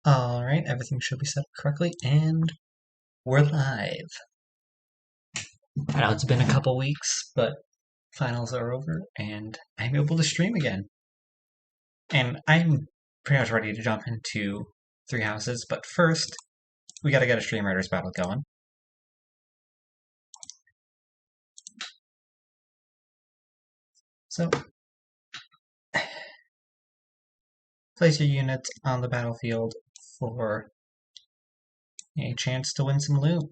Alright, everything should be set up correctly, and we're live. I know it's been a couple weeks, but finals are over, and I'm able to stream again. And I'm pretty much ready to jump into Three Houses, but first, we gotta get a Stream Writers battle going. So, place your units on the battlefield for a chance to win some loot.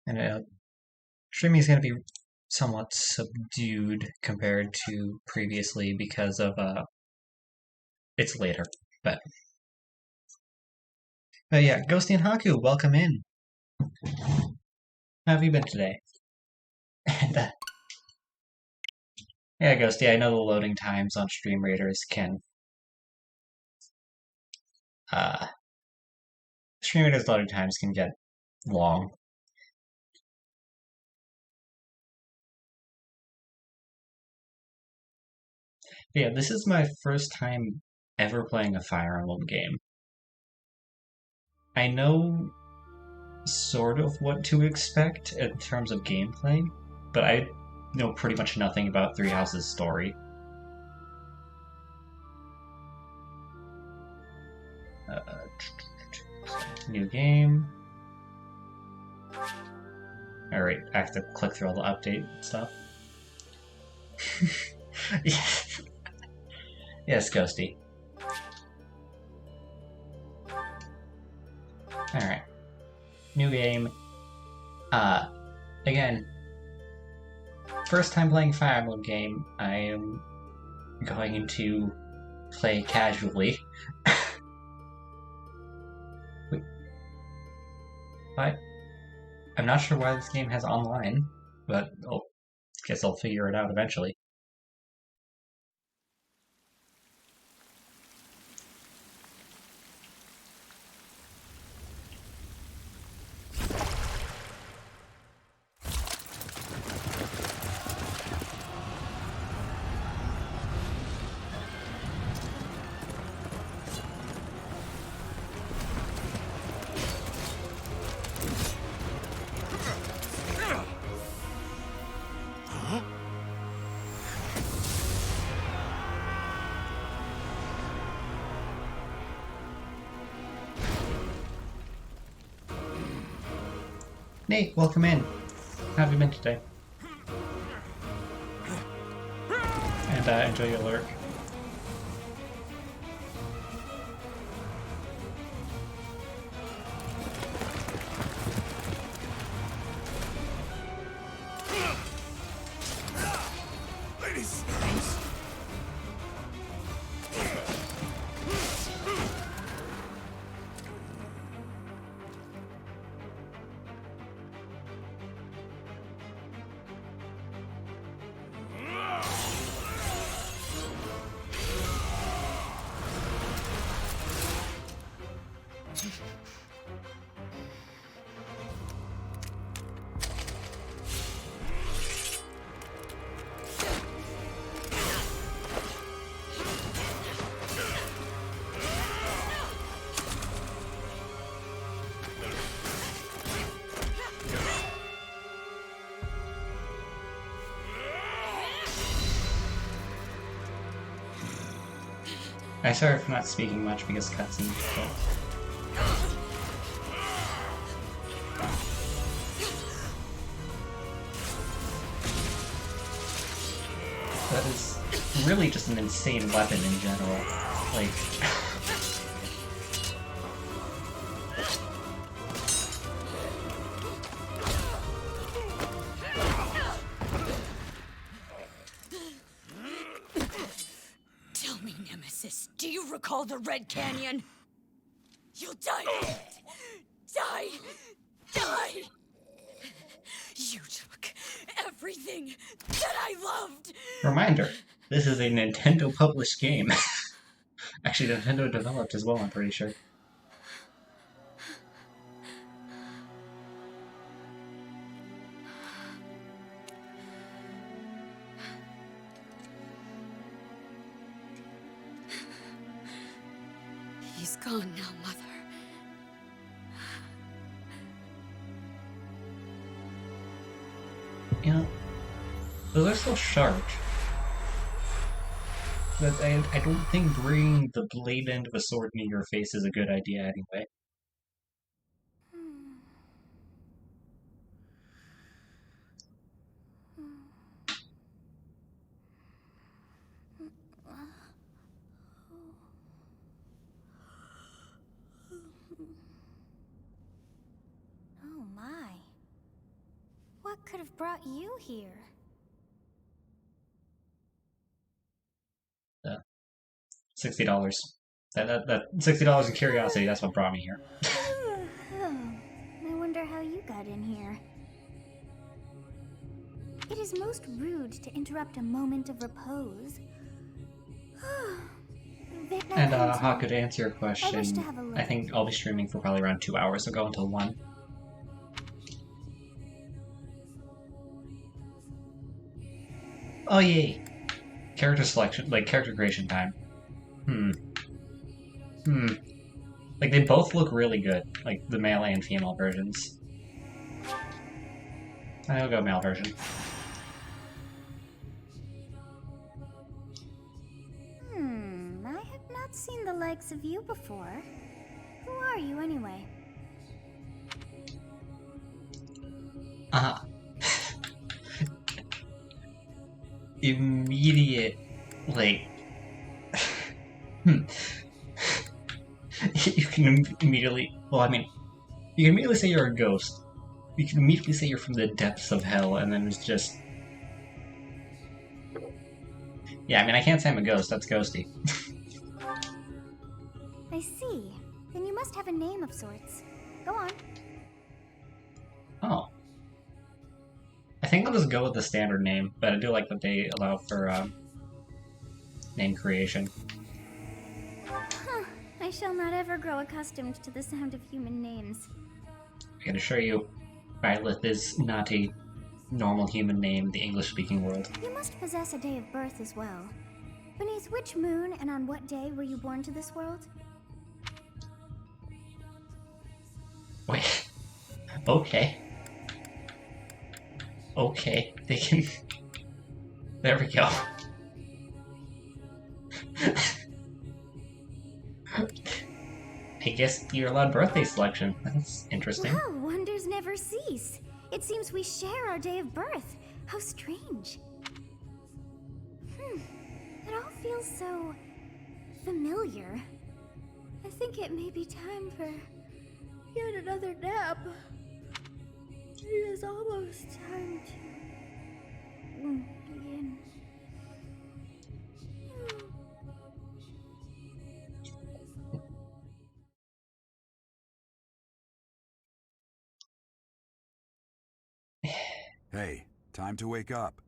And streaming is going to be somewhat subdued compared to previously because of it's later. But yeah, Ghosty and Haku, welcome in. How have you been today? And yeah, Ghosty, I know the loading times on Stream Raiders can Stream Raiders loading times can get long. But yeah, this is my first time ever playing a Fire Emblem game. I know sort of what to expect in terms of gameplay, but I know pretty much nothing about Three Houses' story. New game. Alright, I have to click through all the update stuff. Yes, Ghosty. Alright. New game. Again, first time playing Fire Emblem game, I am going to play casually. Wait. What? I'm not sure why this game has online, but I guess I'll figure it out eventually. Nate, welcome in. How have you been today? And enjoy your lurk. I'm sorry for not speaking much because cutscenes, but... That is really just an insane weapon in general. Like... Do you recall the Red Canyon? You'll die! Die! Die! You took everything that I loved! Reminder, this is a Nintendo-published game. Actually, Nintendo developed as well, I'm pretty sure. It's gone now, Mother. You know, those are still sharp. But I don't think bringing the blade end of a sword into your face is a good idea anyway. Oh my. What could have brought you here? $60. That $60 in curiosity, that's what brought me here. Oh, I wonder how you got in here. It is most rude to interrupt a moment of repose. And Haku, to answer your question, wish to have a look. I think I'll be streaming for probably around 2 hours. I'll go until 1. Oh yay! Character selection, like character creation time. Like they both look really good, like the male and female versions. I'll go male version. I have not seen the likes of you before. Who are you anyway? Immediate, like, you can immediately, well, I mean, you can immediately say you're a ghost. You can immediately say you're from the depths of hell, and then it's just, yeah, I mean, I can't say I'm a ghost, that's ghosty. I see. Then you must have a name of sorts. Go on. Oh. I think I'll just go with the standard name, but I do like that they allow for name creation. I shall not ever grow accustomed to the sound of human names. I can assure you, Violet is not a normal human name in the English-speaking world. You must possess a day of birth as well. Beneath which moon and on what day were you born to this world? Wait. Okay. Okay, they can... There we go. I guess you're allowed birthday selection. That's interesting. Well, wonders never cease. It seems we share our day of birth. How strange. It all feels so... familiar. I think it may be time for yet another nap. It is almost time to begin. Hey, time to wake up.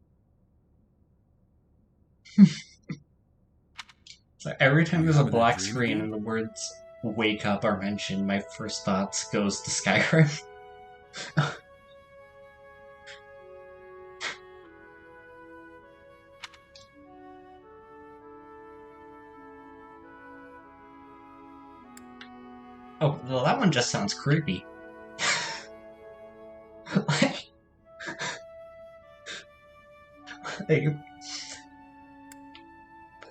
So every time there's a having a black dream screen again? and the words "wake up" are mentioned, my first thoughts goes to Skyrim. Oh, well, that one just sounds creepy. like,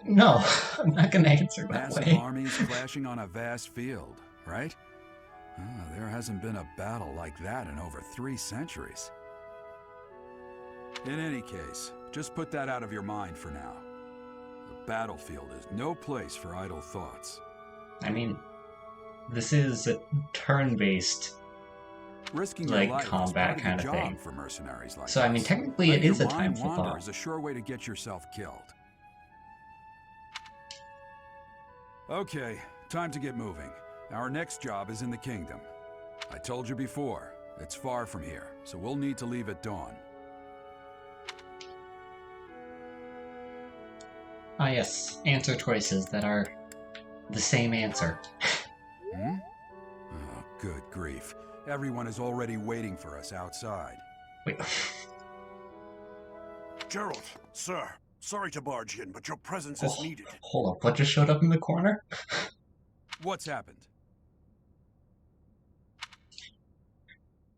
no, I'm not gonna answer that Massive way. armies clashing on a vast field, right? There hasn't been a battle like that in over 3 centuries. In any case, just put that out of your mind for now. The battlefield is no place for idle thoughts. I mean, this is a turn-based, Risking like, your life combat is part kind of of the job thing. for mercenaries like So, I mean, us. technically it Letting is a your time mind for wander thought. is a sure way to get yourself killed. Okay, time to get moving. Our next job is in the kingdom. I told you before, it's far from here, so we'll need to leave at dawn. Ah yes, answer choices that are the same answer. Oh, good grief. Everyone is already waiting for us outside. Wait. Gerald, sir, sorry to barge in, but your presence is needed. Hold up, what just showed up in the corner? What's happened?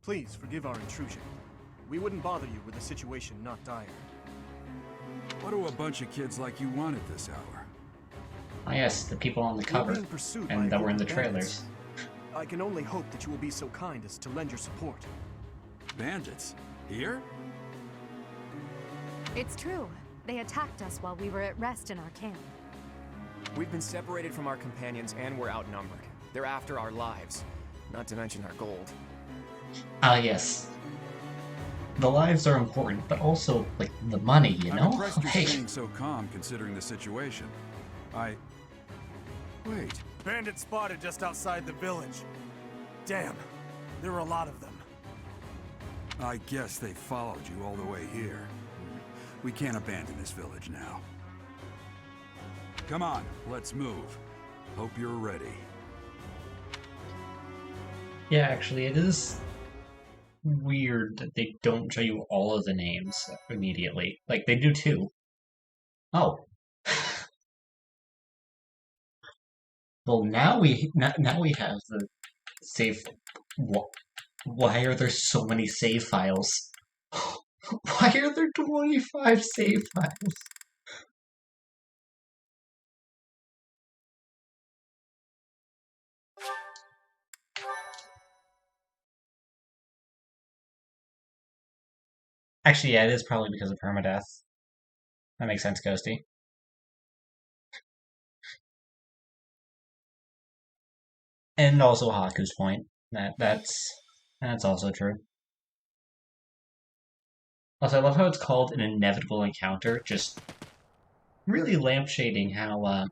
Please forgive our intrusion. We wouldn't bother you with a situation not dire. What do a bunch of kids like you want at this hour? Oh yes, the people on the We're cover being pursued by a and that were in the group of bandits. trailers. I can only hope that you will be so kind as to lend your support. Bandits? Here? It's true. They attacked us while we were at rest in our camp. We've been separated from our companions and we're outnumbered. They're after our lives, not to mention our gold. Ah yes. The lives are important, but also, like, the money, you I'm know? impressed you're Hey. staying so calm considering the situation. Wait. Bandits spotted just outside the village. Damn, there were a lot of them. I guess they followed you all the way here. We can't abandon this village now. Come on, let's move. Hope you're ready. Yeah, actually, it is weird that they don't show you all of the names immediately. Like, they do too. Oh. Well, now we have the save. Why are there so many save files? Why are there 25 save files? Actually, yeah, it is probably because of permadeath. That makes sense, Ghosty. And also Haku's point. That's also true. Also, I love how it's called an inevitable encounter, just really lampshading how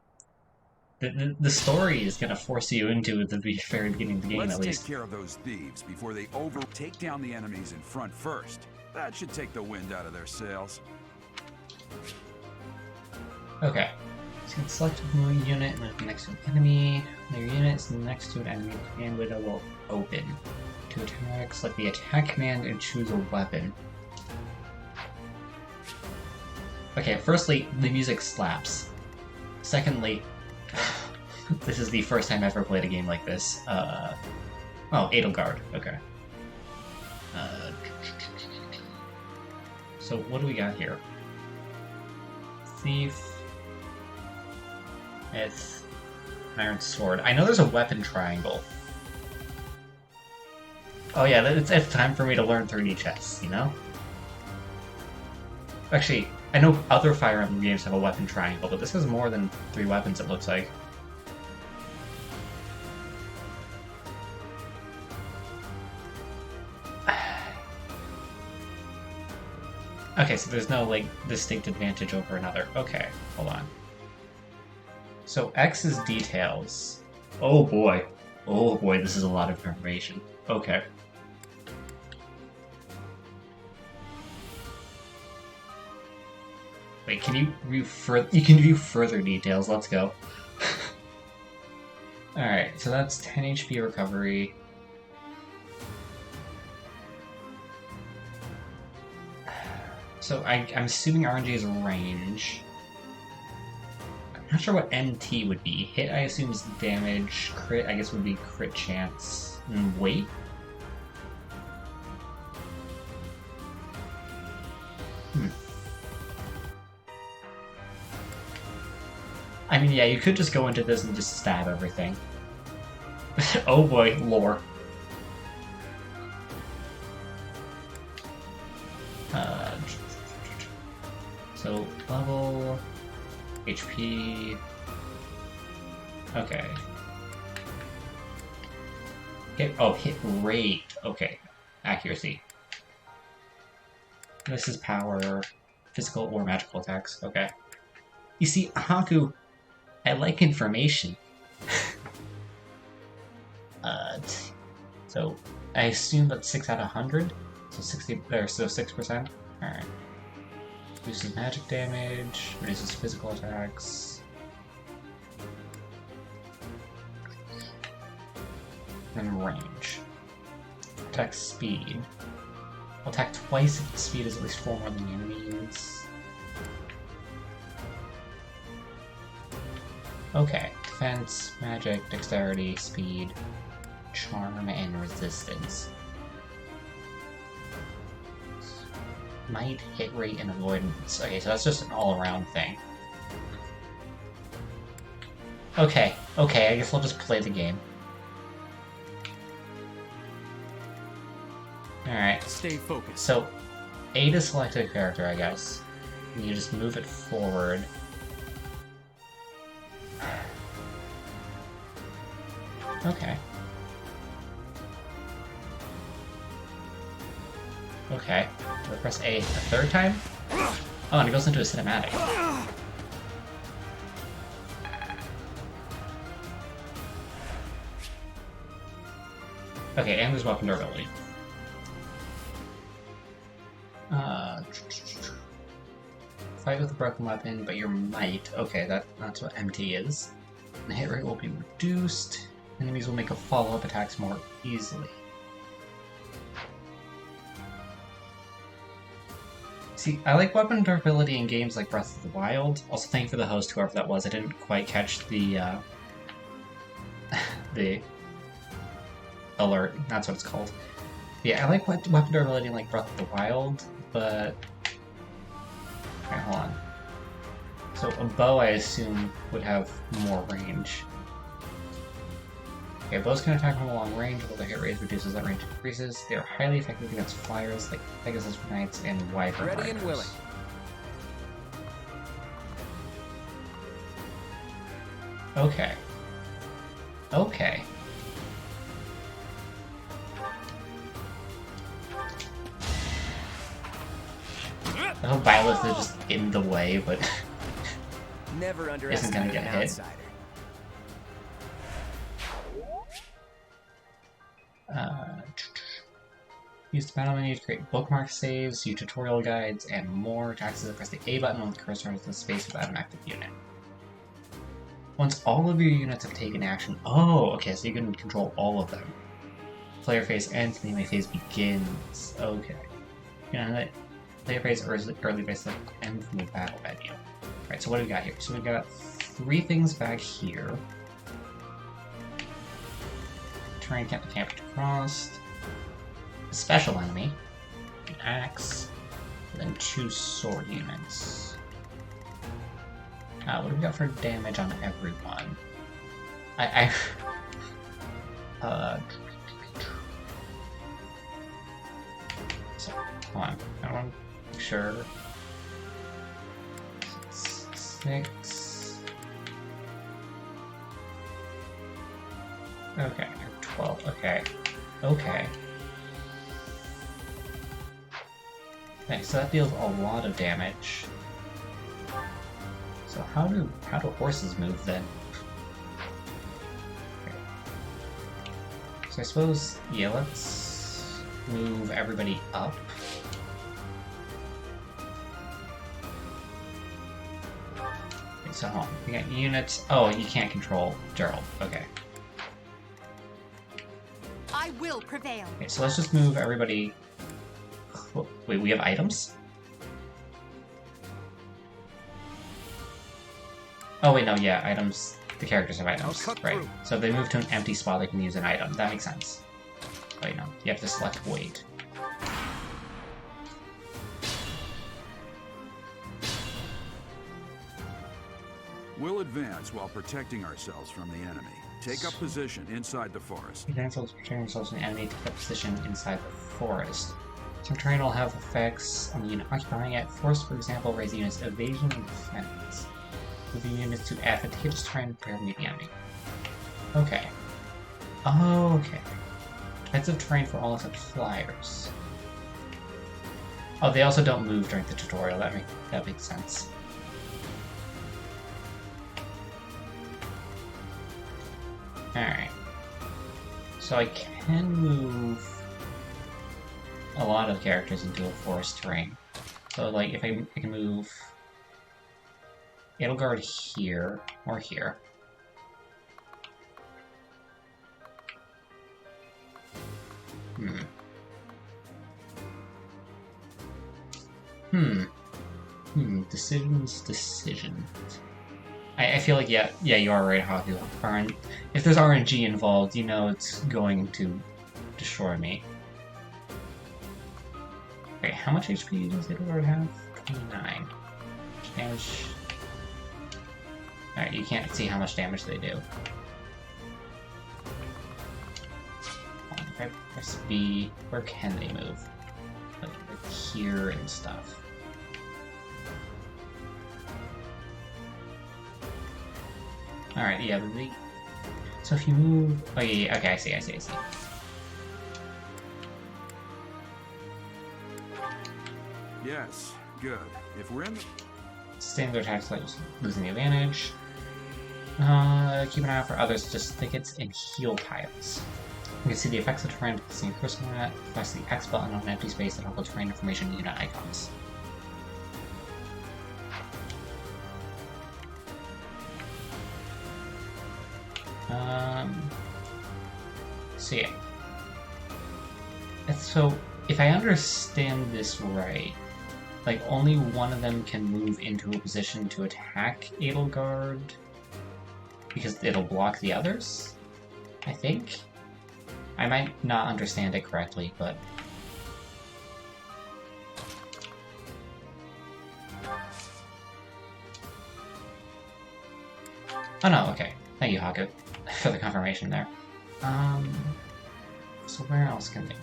the story is going to force you into at the very beginning of the game, Let's at take least. care of those thieves before they take down the enemies in front first. That should take the wind out of their sails. Okay. So you can select a moving unit and move next to an enemy. Your unit is next to an enemy. The command window will open. To attack, select the attack command and choose a weapon. Okay, firstly, the music slaps. Secondly, this is the first time I've ever played a game like this. Oh, Edelgard. Okay. So what do we got here? Thief. It's Iron Sword. I know there's a weapon triangle. Oh yeah, it's time for me to learn 3D chess, you know? Actually, I know other Fire Emblem games have a weapon triangle, but this has more than 3 weapons, it looks like. Okay, so there's no, like, distinct advantage over another. Okay, hold on. So X is details. Oh boy. Oh boy, this is a lot of information. Okay. Wait, can you view further? You can view further details. Let's go. Alright, so that's 10 HP recovery. So I'm assuming RNG is range. I'm not sure what MT would be. Hit, I assume, is damage. Crit, I guess, would be crit chance. And weight? I mean, yeah, you could just go into this and just stab everything. Oh boy, lore. So, level, HP, okay. Hit rate, okay. Accuracy. This is power, physical or magical attacks, okay. You see, Haku, I like information. So, I assume that's 6 out of 100? So 6%? Alright. Reduces magic damage, reduces physical attacks. And range. Attack speed. Will attack twice if the speed is at least 4 more than the enemy's. Okay. defense, magic, dexterity, speed, charm, and resistance. Might, hit rate, and avoidance. Okay, so that's just an all-around thing. Okay, I guess I'll just play the game. Alright. Stay focused. So, A to select a character, I guess. And you just move it forward. Okay. Okay. Do I press A a third time? Oh, and it goes into a cinematic. Okay, and there's weapon durability. Fight with a broken weapon, but your might. Okay, that's what MT is. The hit rate will be reduced. Enemies will make a follow-up attacks more easily. See, I like weapon durability in games like Breath of the Wild. Also, thank you for the host, whoever that was. I didn't quite catch the the alert. That's what it's called. Yeah, I like weapon durability in like Breath of the Wild, but okay, hold on. So a bow, I assume, would have more range. Okay, bows can attack from a long range, while the hit rate reduces that range increases. They are highly effective against flyers like Pegasus Knights and Wyvern Ready Riders. and willing. Okay. Okay. I hope Violet is just in the way, but Never isn't gonna underestimate get an hit. outsider. Use the battle menu to create bookmark saves, view tutorial guides, and more. To access it, press the A button when the cursor is in space without an active unit. Once all of your units have taken action... Oh, okay, so you can control all of them. Player phase ends, the enemy phase begins. Okay. You know, that player phase or early phase end from the battle menu. Alright, so what do we got here? So we've got 3 things back here. Terrain can't be crossed. A special enemy. An axe. And then 2 sword units. What do we got for damage on everyone? So, hold on. I want to make sure. 6. Okay, 12. Okay. Okay. Okay, so that deals a lot of damage. So how do horses move then? Okay. So I suppose, yeah, let's move everybody up. Okay, so hold on. We got units. Oh, you can't control Gerald. Okay. I will prevail. Okay, so let's just move everybody. Wait, we have items? Oh wait, no, yeah, items. The characters have items, right? So if they move to an empty spot, they can use an item. That makes sense. Wait, no, you have to select wait. We'll advance while protecting ourselves from the enemy. Take up position inside the forest. Advance while protecting themselves from the enemy to get position inside the forest. Some terrain will have effects on the unit occupying it. Forest, for example, raise the unit's evasion and defense. Moving units to advantageous terrain prepare to meet the enemy. Okay. Okay. Types of terrain for all except flyers. Oh, they also don't move during the tutorial. That makes sense. Alright. So I can move a lot of characters into a forest terrain. So, like, if I can move Edelgard here, or here. Decisions. I feel like, yeah, you are right, Haku. If there's RNG involved, you know it's going to destroy me. Okay, how much HP does Edelgard have? 29. Damage. Alright, you can't see how much damage they do. If I press B, where can they move? Like here and stuff. Alright, yeah, but so if you move... Oh, yeah, okay, I see. Yes, good. If we're in the... Sustain their attacks like losing the advantage. Keep an eye out for others, just thickets and heal tiles. You can see the effects of terrain with the same cursor at. Press the X button on an empty space and all the terrain information unit icons. So yeah. So, if I understand this right, like, only one of them can move into a position to attack Edelgard because it'll block the others, I think? I might not understand it correctly, but... Oh no, okay. Thank you, Haku, for the confirmation there. So where else can they move?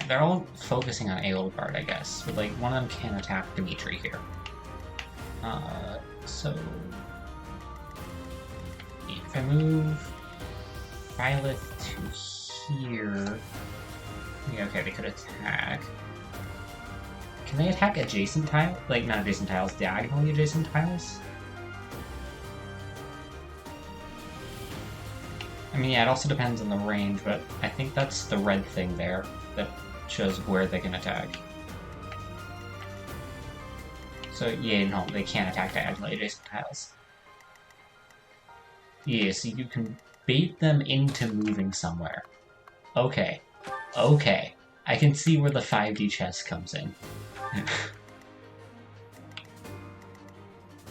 They're all focusing on Edelgard, I guess. But, like, one of them can attack Dimitri here. So... if I move Violet to here... Yeah, okay, they could attack. Can they attack adjacent tiles? Like, not adjacent tiles, diagonally adjacent tiles? I mean, yeah, it also depends on the range, but I think that's the red thing there that shows where they can attack. So, yeah, no, they can't attack diagonally adjacent tiles. Yeah, so you can bait them into moving somewhere. Okay. Okay. I can see where the 5D chess comes in.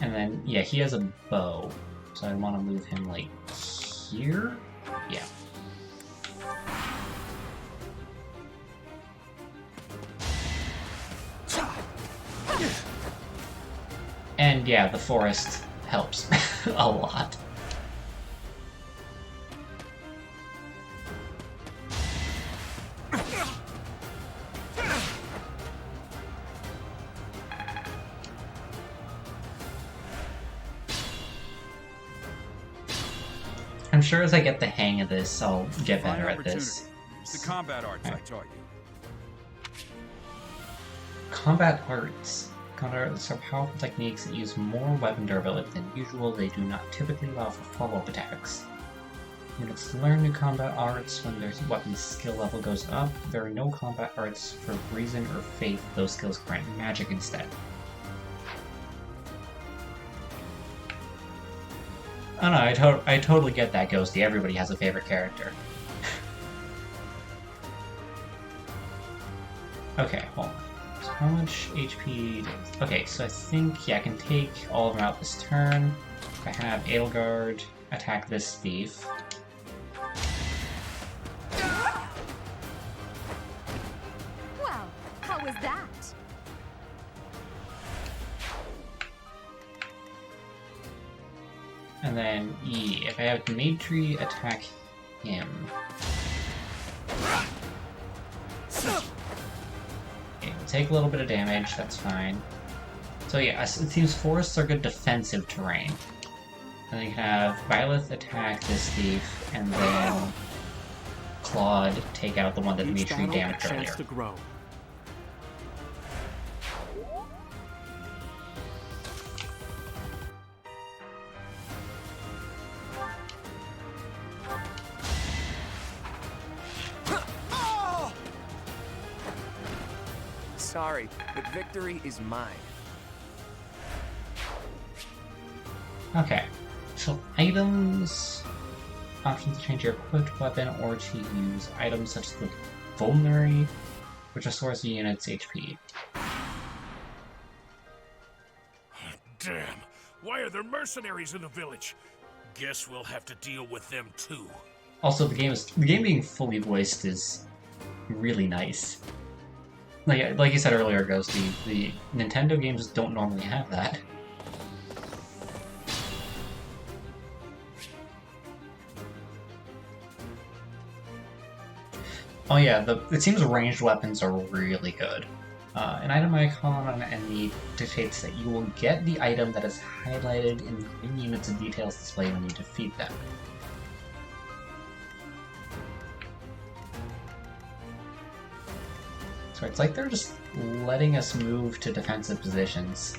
And then, yeah, he has a bow, so I want to move him, like, here? Yeah. And yeah, the forest helps a lot. I'm sure as I get the hang of this, I'll get better at this. It's the combat arts I taught you. Combat arts. Combat arts are powerful techniques that use more weapon durability than usual. They do not typically allow for follow-up attacks. Units learn new combat arts when their weapon skill level goes up. There are no combat arts for reason or faith. Those skills grant magic instead. Oh no, I totally get that, Ghosty. Everybody has a favorite character. Okay, hold on. So how much HP does... Okay, so I think, yeah, I can take all of them out this turn. I have Edelgard attack this thief. Well, how was that? And then, yeah, if I have Dimitri attack him... Okay, we'll take a little bit of damage, that's fine. So yeah, it seems forests are good defensive terrain. And then you can have Violet attack this thief, and then Claude take out the one that Dimitri damaged earlier. To grow. Sorry, but victory is mine. Okay, so items, options to change your equipped weapon or to use items such as the vulnerary. which restores the unit's HP. Damn! Why are there mercenaries in the village? Guess we'll have to deal with them too. Also, the game being fully voiced is really nice. Like you said earlier, Ghost, the Nintendo games don't normally have that. Oh yeah, it seems ranged weapons are really good. An item icon on an enemy dictates that you will get the item that is highlighted in the green units and details display when you defeat them. So it's like they're just letting us move to defensive positions.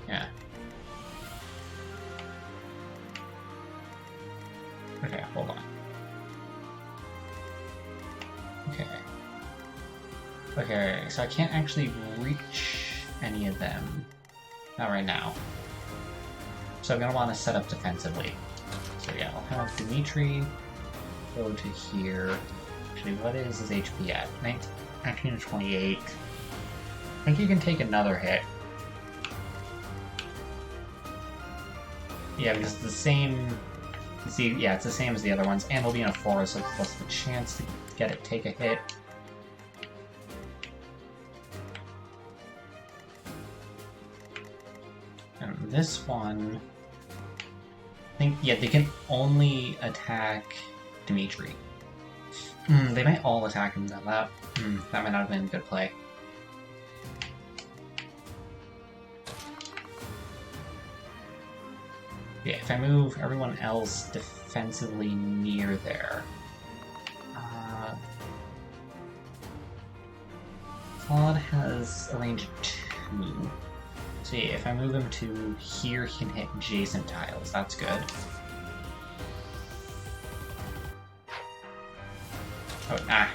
Yeah. Okay, hold on. Okay, so I can't actually reach any of them. Not right now. So I'm gonna want to set up defensively. So yeah, I'll have Dimitri go to here. Actually, what is his HP at? 19 to 28. I think you can take another hit. Yeah, because it's the same... See, yeah, it's the same as the other ones, and it'll be in a forest, so it's less of a chance to get it take a hit. And this one... I think, yeah, they can only attack Dimitri. They might all attack him, though. That might not have been a good play. Yeah, if I move everyone else defensively near there... Claude has a range of 2. So yeah, if I move him to here, he can hit adjacent tiles. That's good. Oh,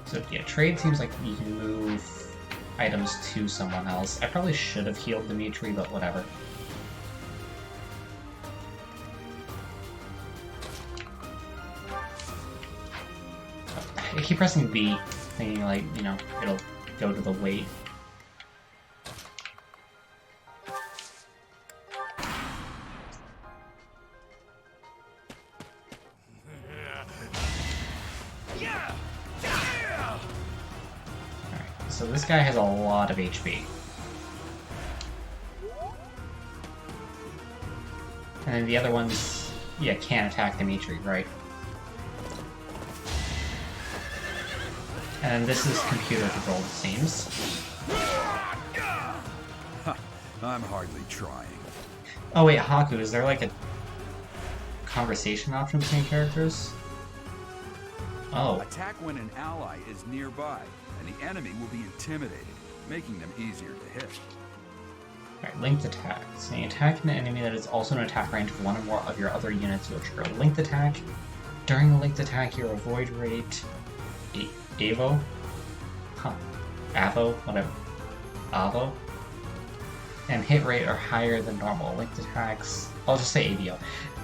So yeah, trade seems like you can move items to someone else. I probably should have healed Dimitri, but whatever. I keep pressing B, thinking like, you know, it'll go to the weight. So this guy has a lot of HP. And then the other ones, yeah, can't attack Dimitri, right? And this is computer controlled, it seems. I'm hardly trying. Oh wait, Haku, is there like a conversation option between characters? Oh. Attack when an ally is nearby, and the enemy will be intimidated, making them easier to hit. Alright, linked attack. So you attack an enemy that is also in attack range of one or more of your other units will trigger a linked attack. During the linked attack, your avoid rate... Avo? Huh. Avo? Whatever. Avo? And hit rate are higher than normal. Linked attacks... I'll just say AVO.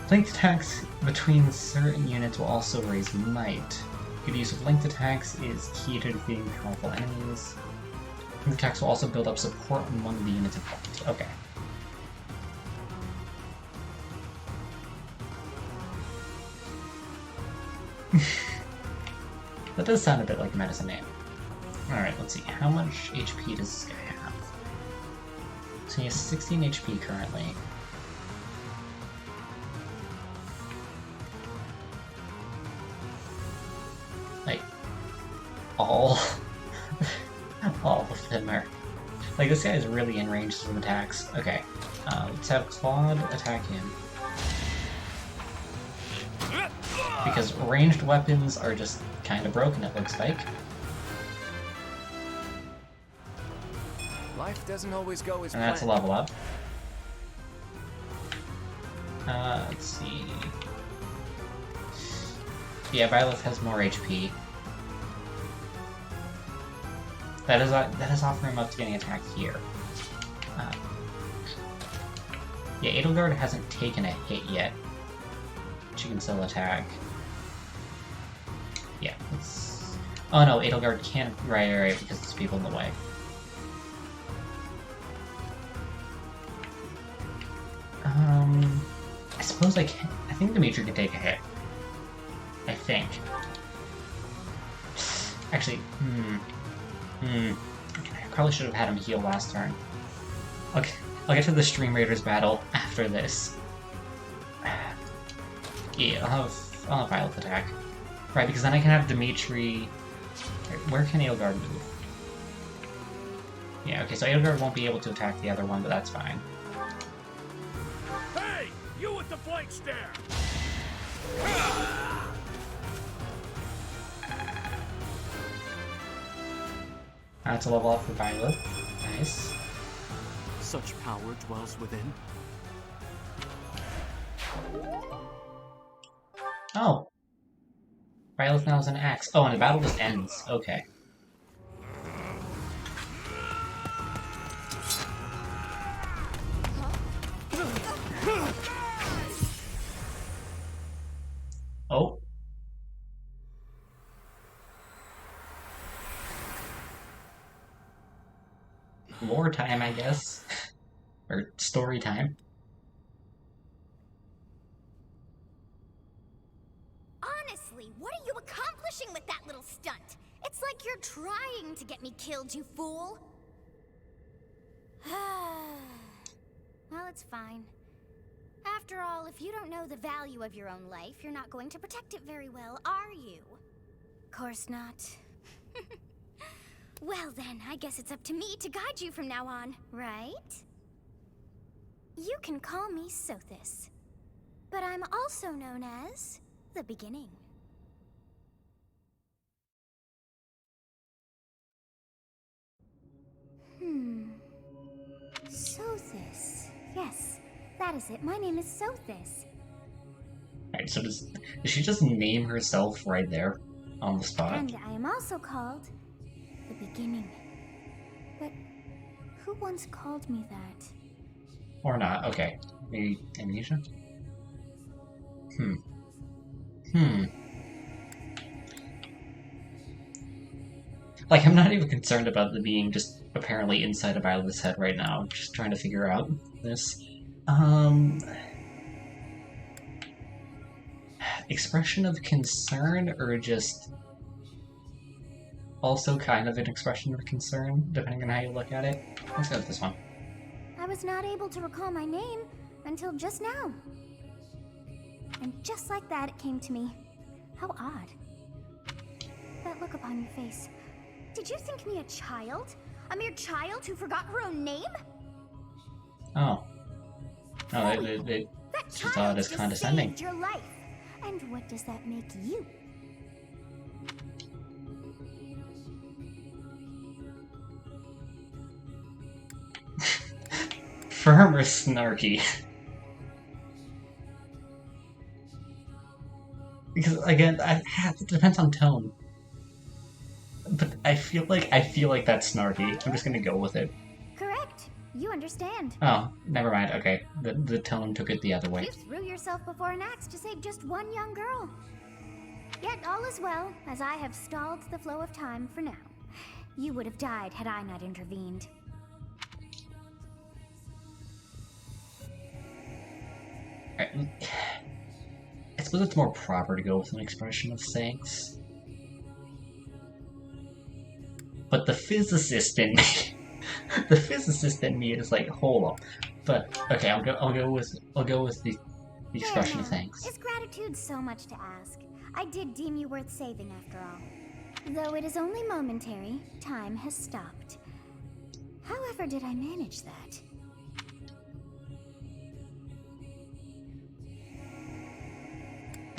Linked attacks between certain units will also raise might. Good use of linked attacks is key to defeating powerful enemies. Linked attacks will also build up support among the units involved. Okay. That does sound a bit like a medicine name. Alright, let's see. How much HP does this guy have? So he has 16 HP currently. Like, all of them are... Like, this guy is really in range of attacks. Okay, let's have Claude attack him. Because ranged weapons are just kind of broken, it looks like. Life doesn't always go as And that's a planned. level up. Let's see. Yeah, Violet has more HP. That is offering him up to getting attacked here. Yeah, Edelgard hasn't taken a hit yet. She can still attack. Yeah, let's... Oh no, Edelgard can't... Right, because there's people in the way. I suppose I can... I think Dimitri can take a hit. I think. Actually, I probably should have had him heal last turn. Okay, I'll get to the Stream Raiders battle after this. Yeah, I'll have Violet attack. Right, because then I can have Dimitri... Where can Edelgard move? Yeah, okay, so Edelgard won't be able to attack the other one, but that's fine. Hey! You with the flank stare! That's a level up for Violet. Nice. Such power dwells within. Oh! Violet now has an axe. Oh, and the battle just ends. Okay. Oh. Lore time, I guess. Or story time. Honestly, what are you accomplishing with that little stunt? It's like you're trying to get me killed, you fool. Well, it's fine. After all, if you don't know the value of your own life, you're not going to protect it very well, are you? Course not. Well then, I guess it's up to me to guide you from now on, right? You can call me Sothis, but I'm also known as the Beginning. Sothis. Yes, that is it. My name is Sothis. Alright, so does she just name herself right there on the spot? And I am also called the Beginning. But who once called me that? Or not, okay. Maybe amnesia? Like, I'm not even concerned about the being just apparently inside of Violet's head right now. I'm just trying to figure out this. Expression of concern, or just also kind of an expression of concern, depending on how you look at it? Let's go with this one. I was not able to recall my name until just now. And just like that, it came to me. How odd. That look upon your face. Did you think me a child? A mere child who forgot her own name? Oh. No, they just saw it as condescending. Saved your life. And what does that make you? Firm or snarky? Because again, it depends on tone. But I feel like that's snarky. I'm just gonna go with it. Correct. You understand. Oh, never mind. Okay, the tone took it the other way. You threw yourself before an axe to save just one young girl. Yet all is well, as I have stalled the flow of time for now. You would have died had I not intervened. I suppose it's more proper to go with an expression of thanks. But the physicist in me, is like, hold on. But okay, I'll go with the expression of thanks. Is gratitude so much to ask? I did deem you worth saving after all. Though it is only momentary, time has stopped. However did I manage that?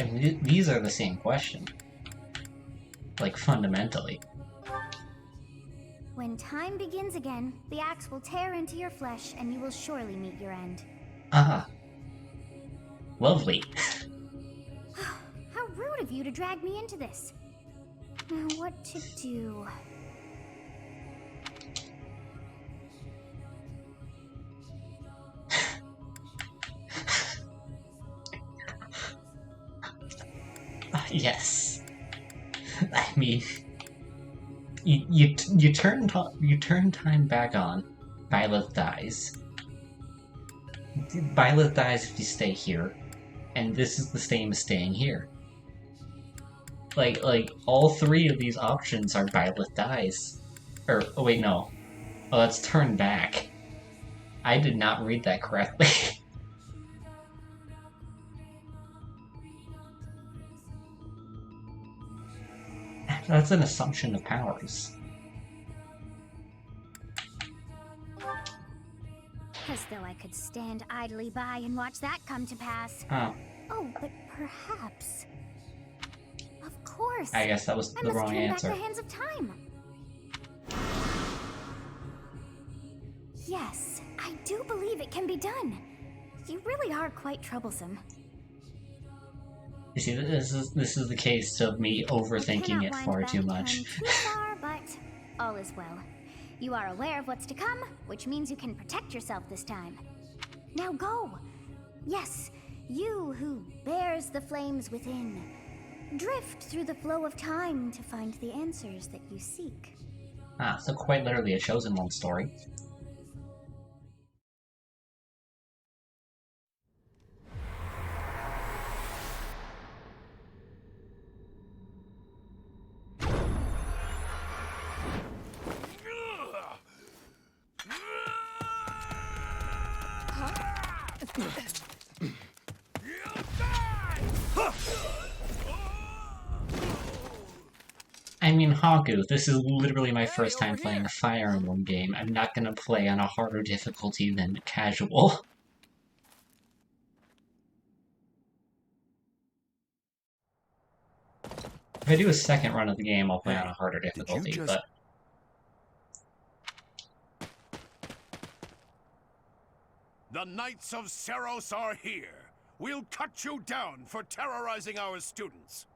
I mean, these are the same question. Like, fundamentally. When time begins again, the axe will tear into your flesh and you will surely meet your end. Ah. Lovely. How rude of you to drag me into this. Now what to do? Yes. I mean, you turn time back on. Byleth dies. Byleth dies if you stay here, and this is the same as staying here. Like all three of these options are Byleth dies. Or oh wait, no. Oh, that's turn back. I did not read that correctly. That's an assumption of powers. As though I could stand idly by and watch that come to pass. Oh, Oh, but perhaps. Of course. I guess that was I the must wrong turn answer. back the hands of time. Yes, I do believe it can be done. You really are quite troublesome. You see, this is the case of me overthinking it far too much. Too far, but all is well. You are aware of what's to come, which means you can protect yourself this time. Now go. Yes, you who bears the flames within. Drift through the flow of time to find the answers that you seek. Ah, so quite literally a Chosen One story. I mean, Haku, this is literally my first time playing a Fire Emblem game. I'm not gonna play on a harder difficulty than casual. If I do a second run of the game, I'll play on a harder difficulty, but... The Knights of Seros are here. We'll cut you down for terrorizing our students.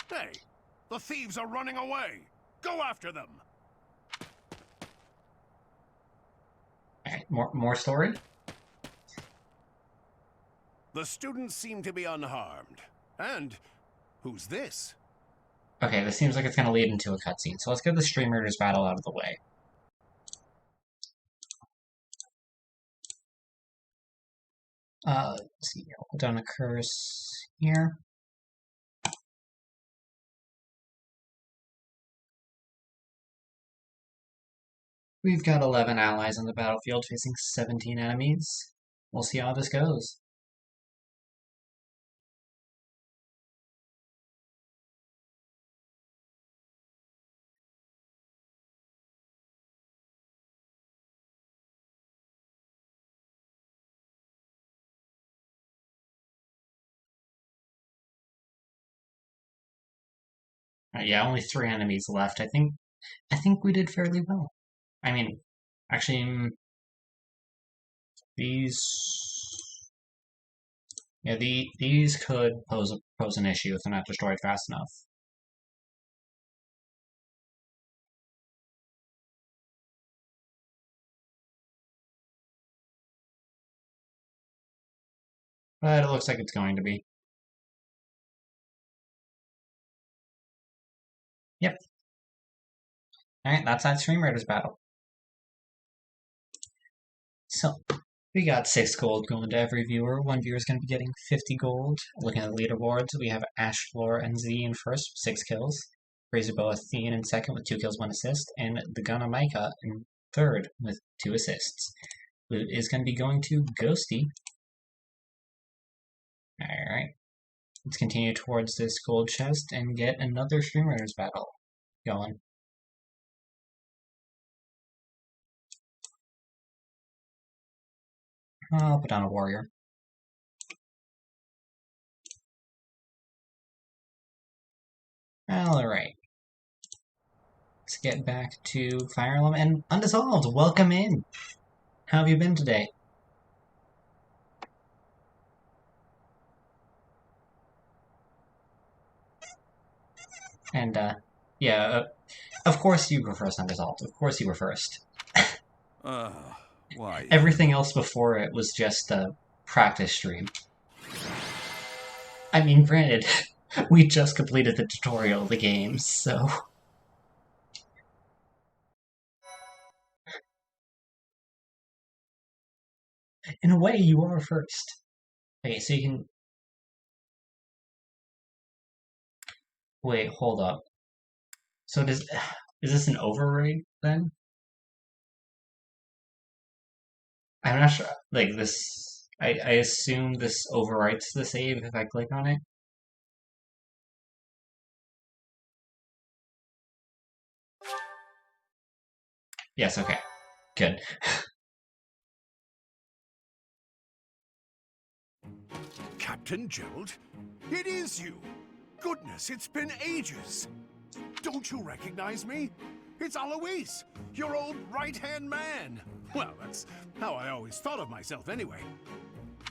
Hey, the thieves are running away. Go after them. Alright, more story? The students seem to be unharmed. And who's this? Okay, this seems like it's gonna lead into a cutscene, so let's get the Stream Raiders battle out of the way. Let's see, hold down a curse here. We've got 11 allies on the battlefield facing 17 enemies. We'll see how this goes. Yeah, only 3 enemies left. I think we did fairly well. I mean, actually, these could pose an issue if they're not destroyed fast enough. But it looks like it's going to be. Yep. Alright, that's that Stream Raiders battle. So, we got 6 gold going to every viewer. One viewer is going to be getting 50 gold. Looking at the leaderboards, we have Ash, Floor, and Z in first with 6 kills. Razorbow Athene in second with 2 kills, 1 assist. And the Gunna Micah in third with 2 assists. Loot is going to be going to Ghosty. Alright. Let's continue towards this gold chest and get another Stream Raiders battle going. I'll put down a warrior. Alright. Let's get back to Fire Emblem and Undissolved. Welcome in! How have you been today? And, yeah, of course you were first Undissolved. Of course you were first. Why? Everything else before it was just a practice stream. I mean, granted, We just completed the tutorial of the game, so... In a way, you are first. Okay, so you can... Wait, hold up. So does... Is this an override, then? I'm not sure. Like, this... I assume this overwrites the save if I click on it. Yes, okay. Good. Captain Gerald? It is you! Goodness, it's been ages! Don't you recognize me? It's Alois, your old right-hand man! Well, that's how I always thought of myself anyway.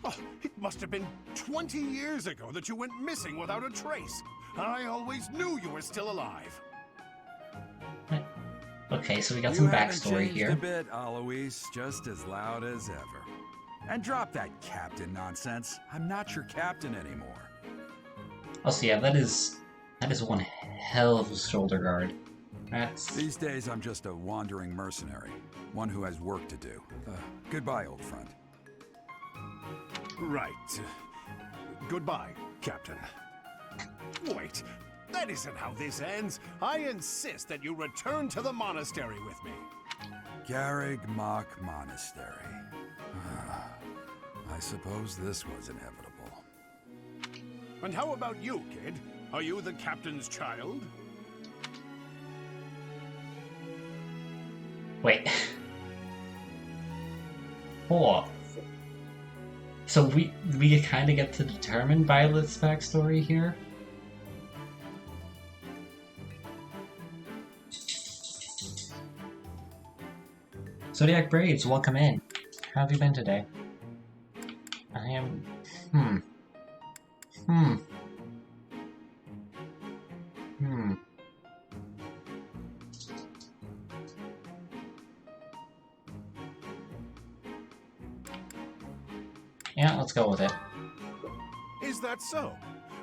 Oh, it must have been 20 years ago that you went missing without a trace. I always knew you were still alive. Okay, so we got some backstory You here. haven't changed a bit, Alois. Just as loud as ever. And drop that captain nonsense. I'm not your captain anymore. Oh, so yeah, that is one hell of a shoulder guard. That's... These days, I'm just a wandering mercenary. One who has work to do. Goodbye, old friend. Right. Goodbye, Captain. Wait, that isn't how this ends. I insist that you return to the monastery with me. Garreg Mach Monastery. I suppose this was inevitable. And how about you, kid? Are you the captain's child? Wait. Hold up. So we kind of get to determine Violet's backstory here? Zodiac Braves, welcome in. How have you been today? I am... Yeah, let's go with it. Is that so?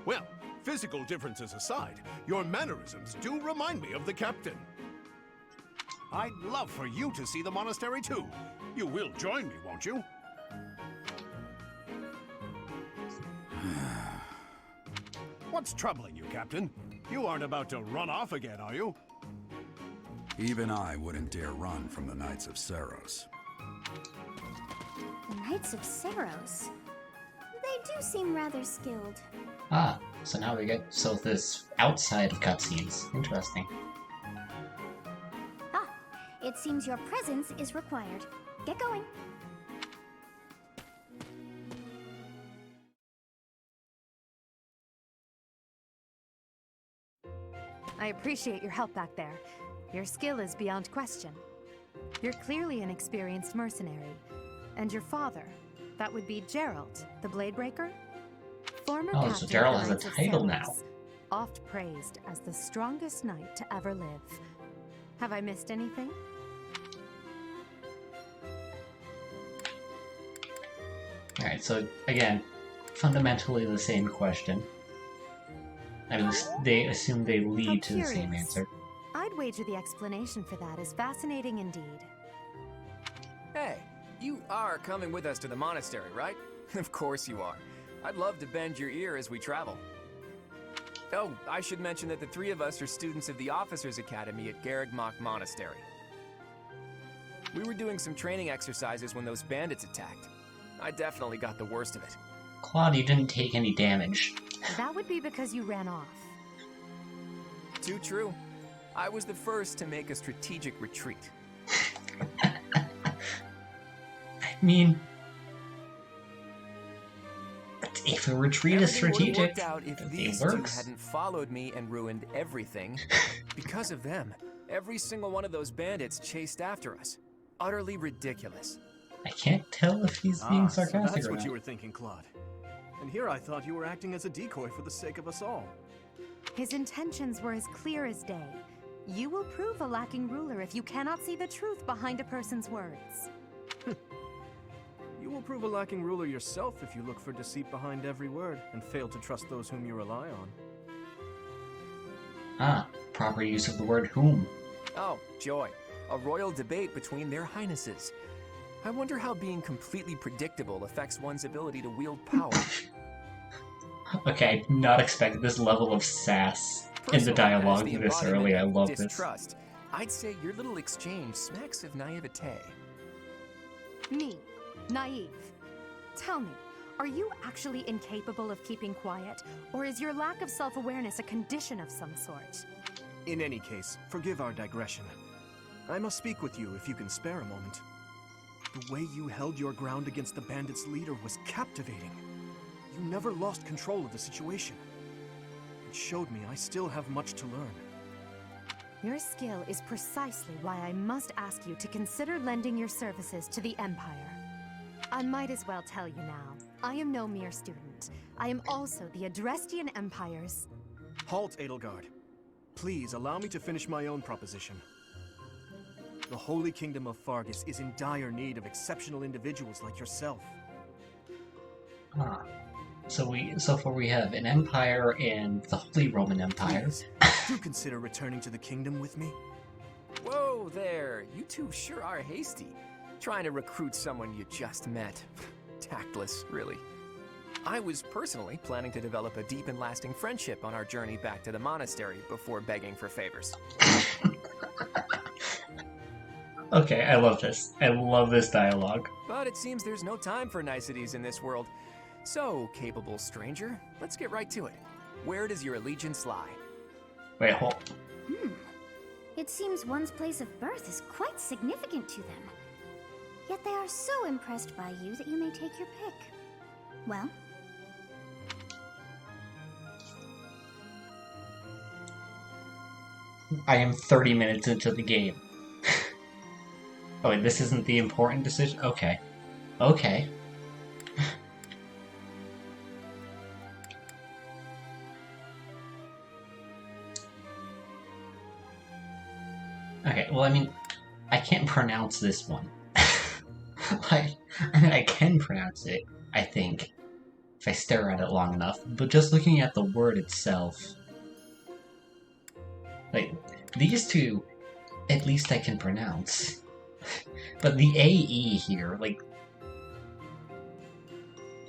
Well, physical differences aside, your mannerisms do remind me of the captain. I'd love for you to see the monastery too. You will join me, won't you? What's troubling you, Captain? You aren't about to run off again, are you? Even I wouldn't dare run from the Knights of Seros. The Knights of Seros. They do seem rather skilled. Ah, so now we get... So this outside of cutscenes. Interesting. Ah, it seems your presence is required. Get going. I appreciate your help back there. Your skill is beyond question. You're clearly an experienced mercenary. And your father, that would be Gerald, the Bladebreaker? Former Oh, captain so of Gerald the has a Knights of title Seros, now. Oft praised as the strongest knight to ever live. Have I missed anything? Alright, so again, fundamentally the same question. I mean, they assume they lead to the same curious. answer. I'd wager the explanation for that is fascinating indeed. Hey, you are coming with us to the monastery, right? Of course you are. I'd love to bend your ear as we travel. Oh, I should mention that the three of us are students of the Officers Academy at Garreg Mach Monastery. We were doing some training exercises when those bandits attacked. I definitely got the worst of it. Claude, you didn't take any damage. That would be because you ran off. Too true. I was the first to make a strategic retreat. I mean... If a retreat is Everything would've strategic, worked out if it these works. two hadn't followed me and ruined everything. Because of them, every single one of those bandits chased after us. Utterly ridiculous. I can't tell if he's being So sarcastic that's or what not. you were thinking, Claude. And here I thought you were acting as a decoy for the sake of us all. His intentions were as clear as day. You will prove a lacking ruler if you cannot see the truth behind a person's words. You will prove a lacking ruler yourself if you look for deceit behind every word and fail to trust those whom you rely on. Ah, proper use of the word whom. Oh, joy. A royal debate between their highnesses. I wonder how being completely predictable affects one's ability to wield power. Okay, I did not expect this level of sass in the Personally, as dialogue the this embodiment early. I of love this. distrust, I'd say your little exchange smacks of naivete. Me, naive. Tell me, are you actually incapable of keeping quiet, or is your lack of self-awareness a condition of some sort? In any case, forgive our digression. I must speak with you if you can spare a moment. The way you held your ground against the bandits' leader was captivating. You never lost control of the situation. It showed me I still have much to learn. Your skill is precisely why I must ask you to consider lending your services to the Empire. I might as well tell you now, I am no mere student. I am also the Adrestian Empire's... Halt, Edelgard. Please allow me to finish my own proposition. The Holy Kingdom of Fargus is in dire need of exceptional individuals like yourself. Ah. So far we have an empire in the Holy Roman Empire. Please, do consider returning to the kingdom with me. Whoa there, you two sure are hasty. Trying to recruit someone you just met. Tactless, really. I was personally planning to develop a deep and lasting friendship on our journey back to the monastery before begging for favors. Okay, I love this. I love this dialogue. But it seems there's no time for niceties in this world. So, capable stranger, let's get right to it. Where does your allegiance lie? Wait, hold. It seems one's place of birth is quite significant to them. Yet they are so impressed by you that you may take your pick. Well? I am 30 minutes into the game. Oh, wait, this isn't the important decision? Okay. Okay. Okay, well, I mean, I can't pronounce this one. I mean, I can pronounce it, I think, if I stare at it long enough, but just looking at the word itself... Like, these two, at least I can pronounce. But the AE here, like...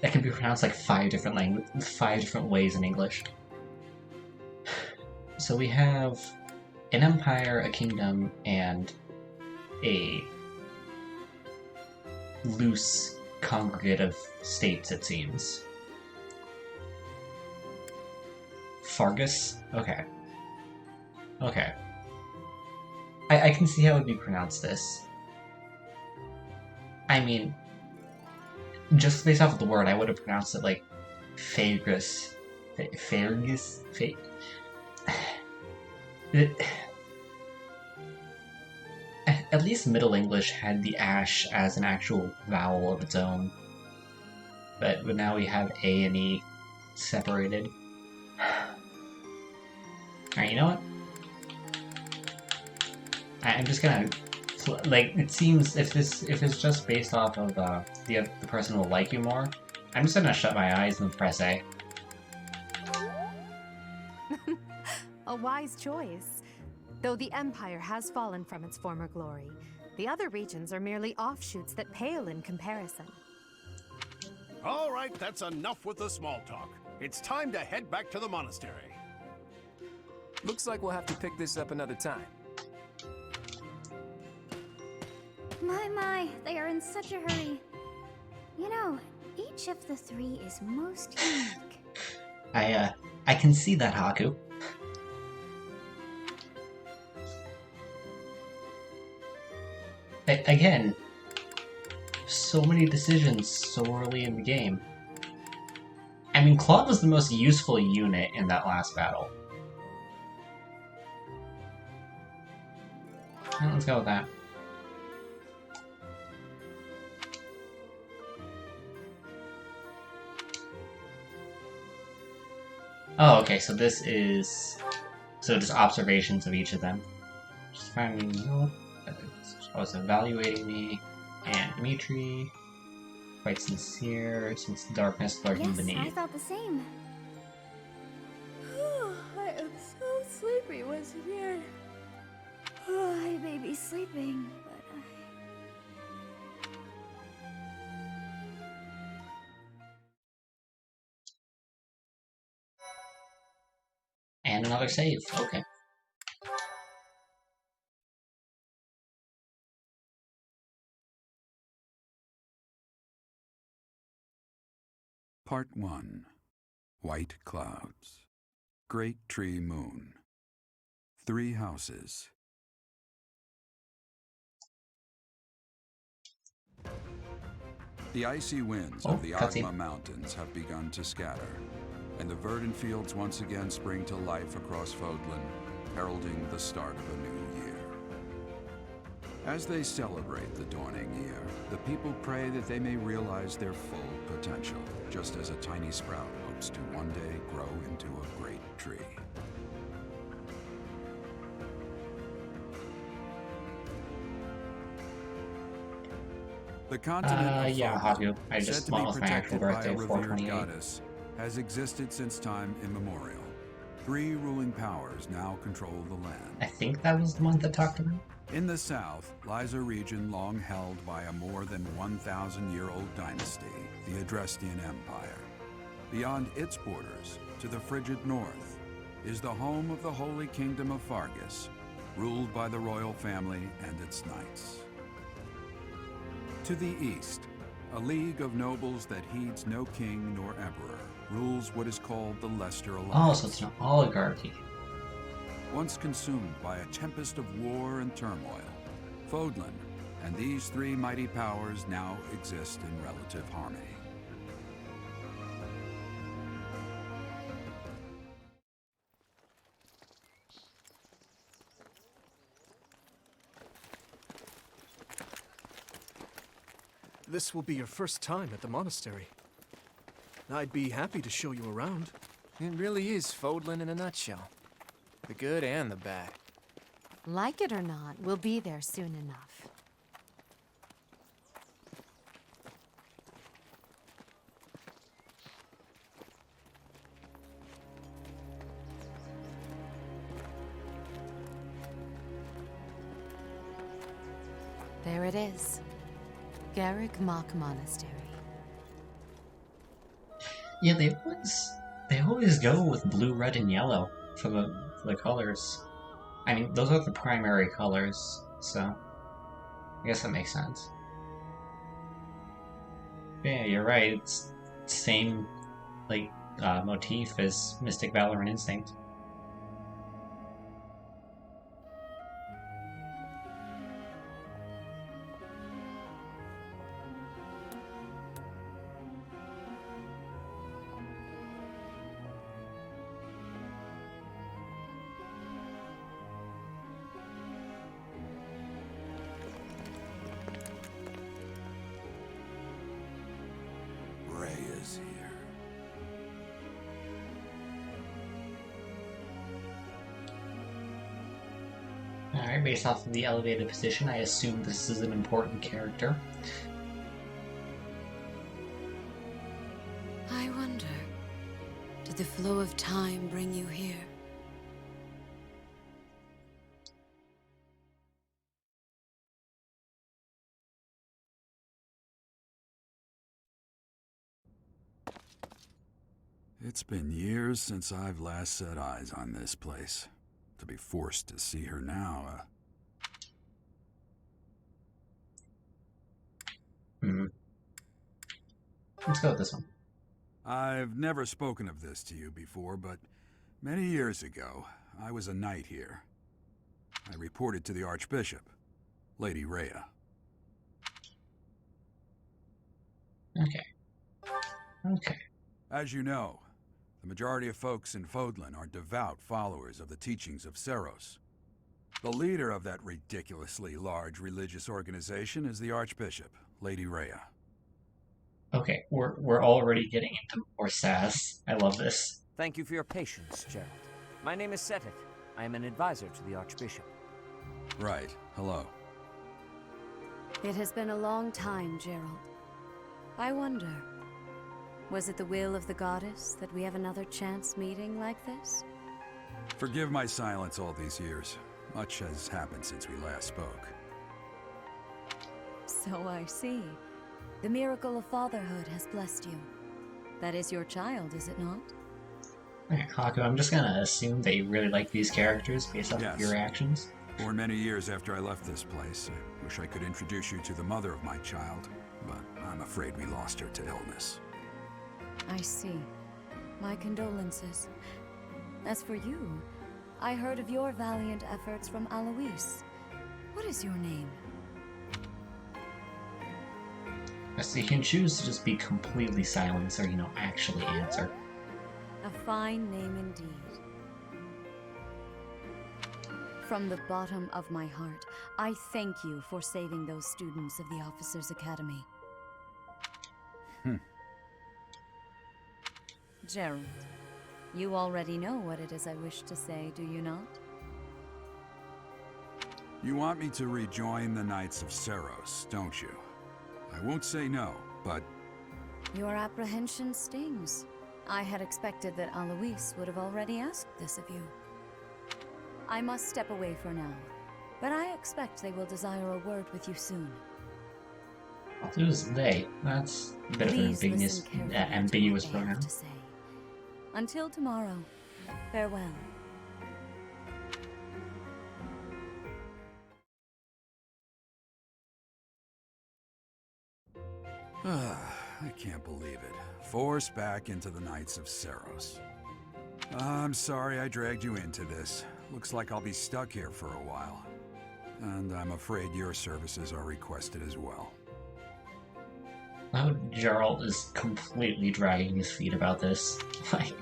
That can be pronounced like 5 different ways in English. So we have an empire, a kingdom, and a loose congregate of states, it seems. Fargus? Okay. Okay. I can see how it would be pronounced this. I mean, just based off of the word, I would have pronounced it like Fagus. Fagus? At least Middle English had the ash as an actual vowel of its own. But now we have A and E separated. Alright, you know what? I'm just gonna... Like, it seems if it's just based off of the person will like you more, I'm just gonna shut my eyes and press A. A wise choice. Though the Empire has fallen from its former glory, the other regions are merely offshoots that pale in comparison. All right, that's enough with the small talk. It's time to head back to the monastery. Looks like we'll have to pick this up another time. My, they are in such a hurry. You know, each of the 3 is most unique. I can see that, Haku. Again, so many decisions so early in the game. I mean, Claude was the most useful unit in that last battle. Let's go with that. Oh, okay, so this is... So just observations of each of them. Just finding... I was evaluating me, and Dimitri, quite sincere, since darkness lurking Yes, beneath. I thought the same. I am so sleepy. he wasn't here. Oh, I may be sleeping, but And another save. Okay. Part 1. White Clouds. Great Tree Moon. 3 houses. The icy winds of the cutscene. Agma Mountains have begun to scatter, and the verdant fields once again spring to life across Fodlan, heralding the start of a new year. As they celebrate the dawning year, the people pray that they may realize their full potential, just as a tiny sprout hopes to one day grow into a great tree. The continent of yeah, I'll have you. I said just to be went with my actual protected by birthday a of revered 428. goddess, has existed since time immemorial. 3 ruling powers now control the land. I think that was the one that talked about. In the south lies a region long held by a more than 1,000-year-old dynasty, the Adrestian Empire. Beyond its borders, to the frigid north, is the home of the Holy Kingdom of Fargus, ruled by the royal family and its knights. To the east, a league of nobles that heeds no king nor emperor rules what is called the Leicester Alliance. Oh, so it's an oligarchy. Once consumed by a tempest of war and turmoil, Fodlan and these 3 mighty powers now exist in relative harmony. This will be your first time at the monastery. I'd be happy to show you around. It really is Fodlan in a nutshell. The good and the bad. Like it or not, we'll be there soon enough. There it is. Garrick Mock Monastery. Yeah, they always go with blue, red, and yellow for the colors. I mean, those are the primary colors, so I guess that makes sense. Yeah, you're right. It's same motif as Mystic Valor and Instinct. Is here. Alright, based off of the elevated position, I assume this is an important character. I wonder, did the flow of time bring you here? It's been years since I've last set eyes on this place. To be forced to see her now, Let's go with this one. I've never spoken of this to you before, but many years ago, I was a knight here. I reported to the Archbishop, Lady Rhea. Okay. As you know, the majority of folks in Fodlan are devout followers of the teachings of Seros. The leader of that ridiculously large religious organization is the Archbishop, Lady Rhea. Okay, we're already getting into more sass. I love this. Thank you for your patience, Gerald. My name is Seteth. I am an advisor to the Archbishop. Right. Hello. It has been a long time, Gerald. I wonder, was it the will of the goddess that we have another chance meeting like this? Forgive my silence all these years. Much has happened since we last spoke. So I see. The miracle of fatherhood has blessed you. That is your child, is it not? Alright, Haku, I'm just gonna assume that you really like these characters based off of your reactions. Born many years after I left this place, I wish I could introduce you to the mother of my child, but I'm afraid we lost her to illness. I see. My condolences. As for you, I heard of your valiant efforts from Alois. What is your name? So you can choose to just be completely silent or, actually answer. A fine name indeed. From the bottom of my heart, I thank you for saving those students of the Officers' Academy. Gerald, you already know what it is I wish to say, do you not? You want me to rejoin the Knights of Seros, don't you? I won't say no, but... Your apprehension stings. I had expected that Alois would have already asked this of you. I must step away for now, but I expect they will desire a word with you soon. Who's they? That's a bit of an ambiguous pronoun. Until tomorrow, farewell. I can't believe it. Forced back into the Knights of Seros. I'm sorry I dragged you into this. Looks like I'll be stuck here for a while. And I'm afraid your services are requested as well. Oh, Gerald is completely dragging his feet about this. Like...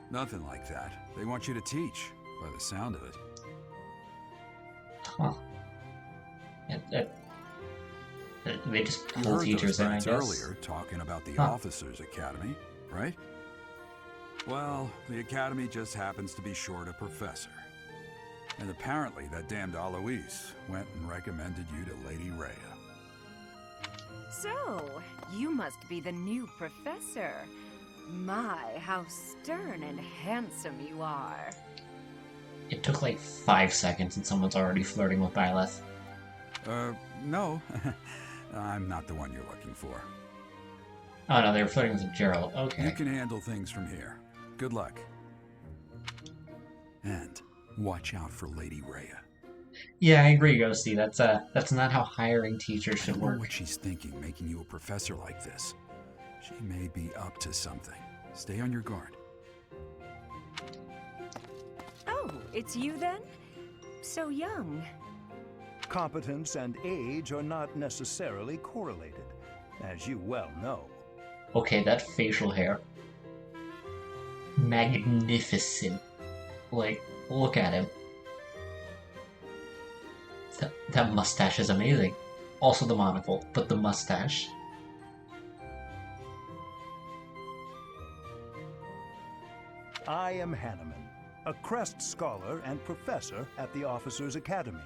Nothing like that. They want you to teach, by the sound of it. Huh. They just You pull heard teachers those in, I brats guess. earlier talking about the Officers' Academy, right? Well, the Academy just happens to be short a professor. And apparently that damned Alois went and recommended you to Lady Rhea. So, you must be the new professor. My, how stern and handsome you are. It took like 5 seconds and someone's already flirting with Byleth. No. I'm not the one you're looking for. Oh no, they were flirting with Gerald. Okay. You can handle things from here. Good luck. And watch out for Lady Rhea. Yeah, I agree, Ghosty. That's not how hiring teachers should I don't know work. what she's thinking, making you a professor like this. She may be up to something. Stay on your guard. Oh, it's you then? So young. Competence and age are not necessarily correlated, as you well know. Okay, that facial hair. Magnificent. Like, look at him. That mustache is amazing. Also the monocle, but the mustache. I am Hanneman, a Crest Scholar and Professor at the Officers' Academy.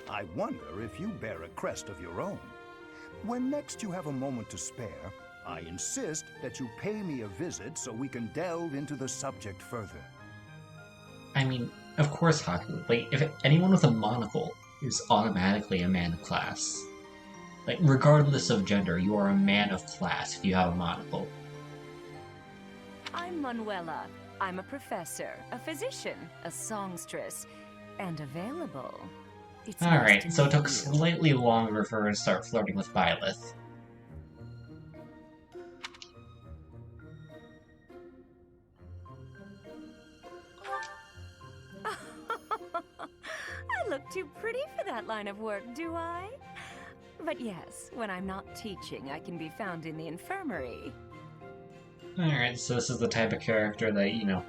I wonder if you bear a crest of your own. When next you have a moment to spare, I insist that you pay me a visit so we can delve into the subject further. I mean, of course, Haku. Like, if anyone with a monocle is automatically a man of class. Like, regardless of gender, you are a man of class if you have a monocle. I'm Manuela. I'm a professor, a physician, a songstress, and available. Alright, so it took slightly longer for her to start flirting with Byleth. I look too pretty for that line of work, do I? But yes, when I'm not teaching, I can be found in the infirmary. Alright, so this is the type of character that,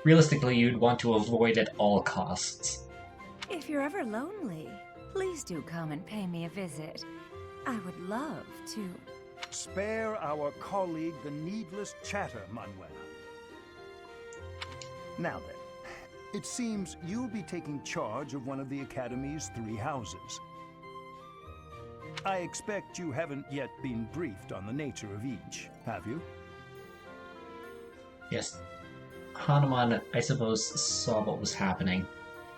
realistically you'd want to avoid at all costs. If you're ever lonely, please do come and pay me a visit. I would love to. Spare our colleague the needless chatter, Manuela. Now then, it seems you'll be taking charge of one of the Academy's 3 houses. I expect you haven't yet been briefed on the nature of each, have you? Yes. Hanuman, I suppose, saw what was happening,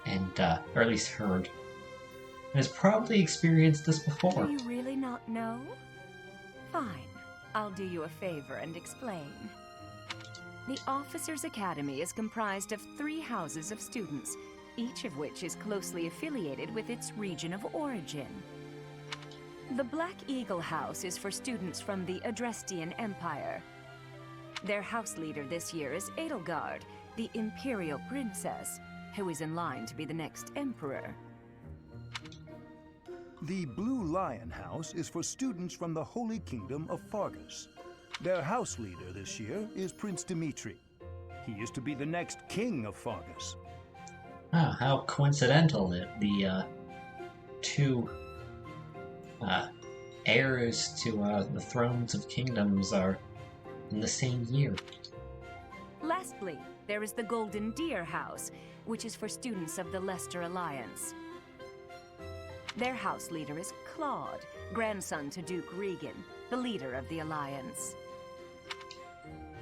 and, or at least heard, and has probably experienced this before. Do you really not know? Fine. I'll do you a favor and explain. The Officers' Academy is comprised of 3 houses of students, each of which is closely affiliated with its region of origin. The Black Eagle House is for students from the Adrestian Empire. Their house leader this year is Edelgard, the Imperial Princess, who is in line to be the next Emperor. The Blue Lion House is for students from the Holy Kingdom of Fargus. Their house leader this year is Prince Dimitri. He is to be the next king of Fargus. Oh, how coincidental that the 2 heirs to the thrones of kingdoms are in the same year. Lastly, there is the Golden Deer House, which is for students of the Leicester Alliance. Their house leader is Claude, grandson to Duke Regan, the leader of the Alliance.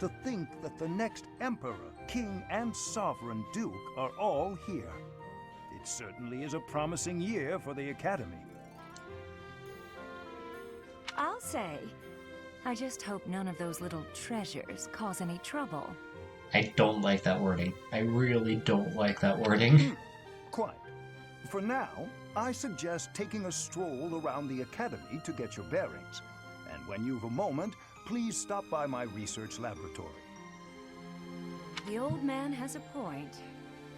To think that the next Emperor, King, and Sovereign Duke are all here. It certainly is a promising year for the Academy. I'll say, I just hope none of those little treasures cause any trouble. I don't like that wording. I really don't like that wording. Quite. For now, I suggest taking a stroll around the Academy to get your bearings. And when you've a moment, please stop by my research laboratory. The old man has a point.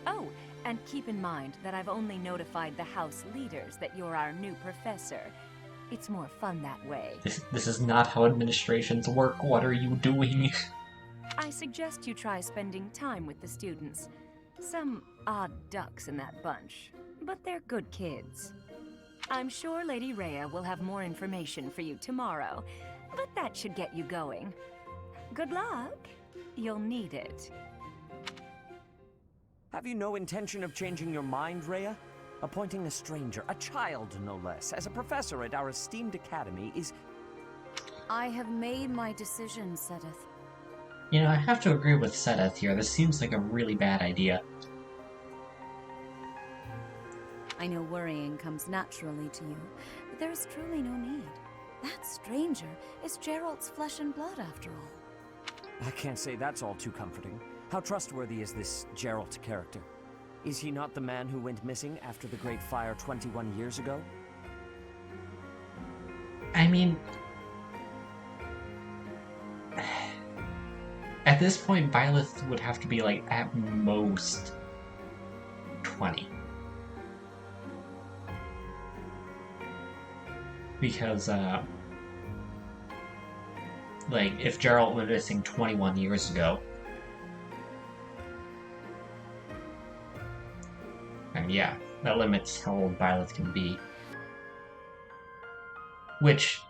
Oh, and keep in mind that I've only notified the house leaders that you're our new professor. It's more fun that way. This is not how administrations work. What are you doing? I suggest you try spending time with the students. Some odd ducks in that bunch, but they're good kids. I'm sure Lady Rhea will have more information for you tomorrow, but that should get you going. Good luck. You'll need it. Have you no intention of changing your mind, Rhea? Appointing a stranger, a child no less, as a professor at our esteemed academy is... I have made my decision, Sedith. You know, I have to agree with Sedith here. This seems like a really bad idea. I know worrying comes naturally to you, but there is truly no need. That stranger is Geralt's flesh and blood, after all. I can't say that's all too comforting. How trustworthy is this Geralt character? Is he not the man who went missing after the Great Fire 21 years ago? I mean... At this point, Byleth would have to be, like, at most 20. Because, like, if Geralt went missing 21 years ago, and yeah, that limits how old Byleth can be. Which,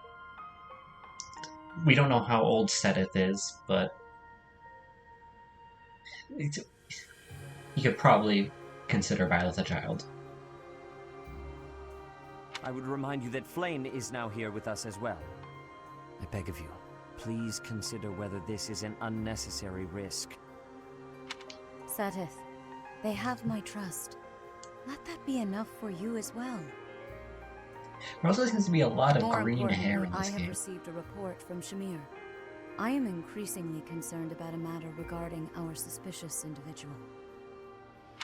we don't know how old Sedith is, but you could probably consider Byleth a child. I would remind you that Flame is now here with us as well. I beg of you, please consider whether this is an unnecessary risk. Sedith, they have my trust. Let that be enough for you as well. There also seems to be a lot of More green hair in importantly, this I have game. received a report from Shamir. I am increasingly concerned about a matter regarding our suspicious individual.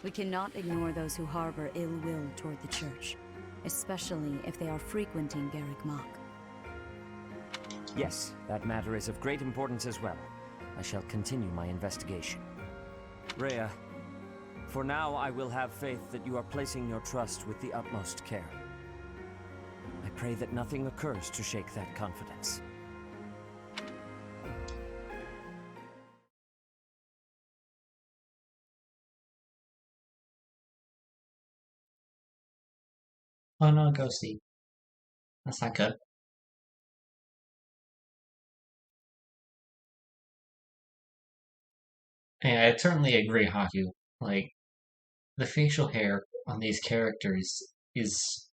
We cannot ignore those who harbor ill will toward the Church, especially if they are frequenting Garrick Mach. Yes, that matter is of great importance as well. I shall continue my investigation. Rhea, for now I will have faith that you are placing your trust with the utmost care. I pray that nothing occurs to shake that confidence. Oh no, go see. That's not good. Yeah, I certainly agree, Haku. Like, the facial hair on these characters is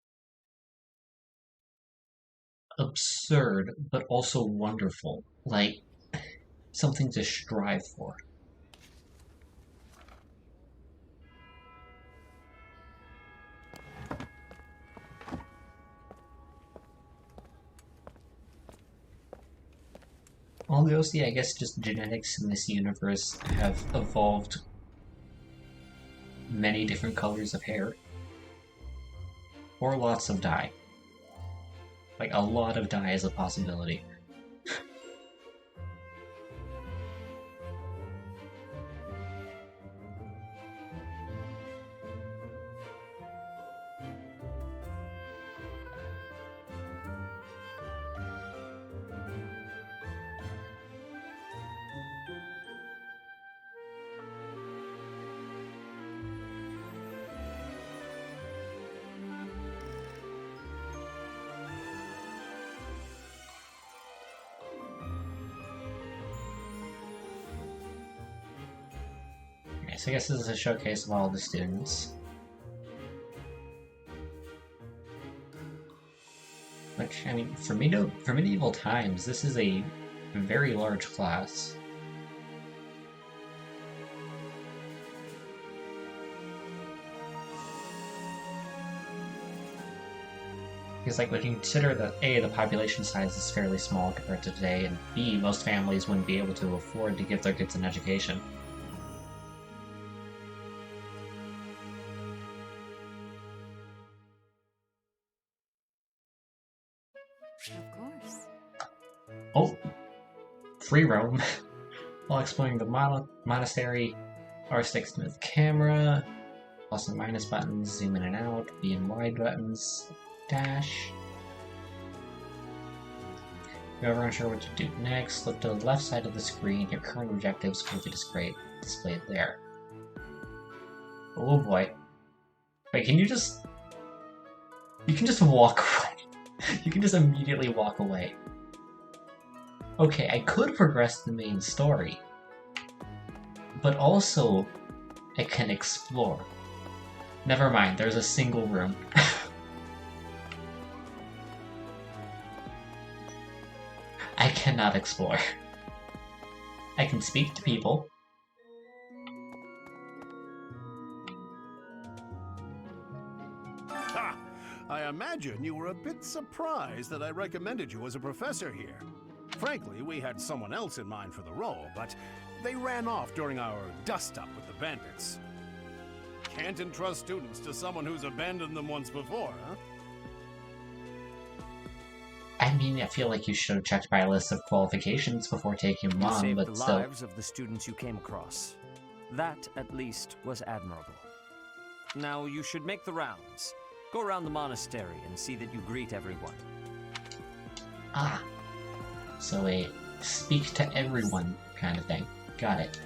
absurd, but also wonderful. Like, something to strive for. Although, see, I guess just genetics in this universe have evolved many different colors of hair. Or lots of dye. Like, a lot of dye is a possibility. Okay, so I guess this is a showcase of all the students. Which, I mean, for medieval times, this is a very large class. Because, like, when you consider that A, the population size is fairly small compared to today, and B, most families wouldn't be able to afford to give their kids an education. Of course. Oh! Free roam. While exploring the monastery, R6 to move the camera, plus and minus buttons, zoom in and out, B and Y buttons, dash. If you're ever unsure what to do next, look to the left side of the screen. Your current objectives will be displayed there. Oh boy. Wait, can you just... You can just walk away. You can just immediately walk away. Okay, I could progress the main story. But also, I can explore. Never mind, there's a single room. I cannot explore. I can speak to people. Ha! I imagine you were a bit surprised that I recommended you as a professor here. Frankly, we had someone else in mind for the role, but they ran off during our dust-up with the bandits. Can't entrust students to someone who's abandoned them once before, huh? I mean, I feel like you should have checked my list of qualifications before taking them You on, saved but the still. lives of the students you came across. That, at least, was admirable. Now, you should make the rounds. Go around the monastery and see that you greet everyone. Ah. So a speak to everyone kind of thing. Got it.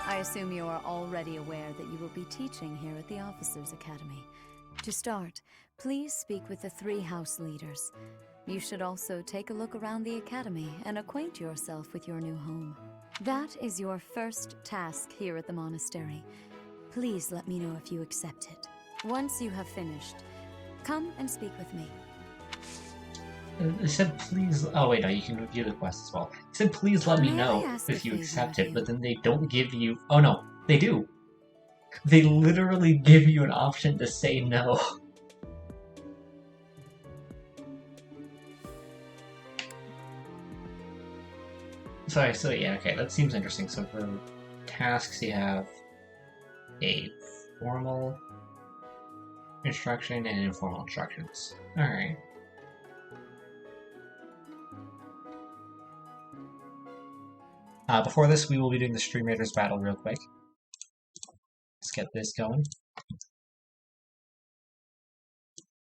I assume you are already aware that you will be teaching here at the Officers' Academy. To start, please speak with the 3 house leaders. You should also take a look around the academy and acquaint yourself with your new home. That is your first task here at the monastery. Please let me know if you accept it. Once you have finished, come and speak with me. It said please... Oh wait, no, you can review the quest as well. It said please let me May I know ask a if you favor accept of it, you? but then they don't give you... Oh no, they do! They literally give you an option to say no. Sorry, so yeah, okay, that seems interesting. So for tasks you have a formal instruction and informal instructions. Alright. Before this, we will be doing the Stream Raiders battle real quick. Let's get this going.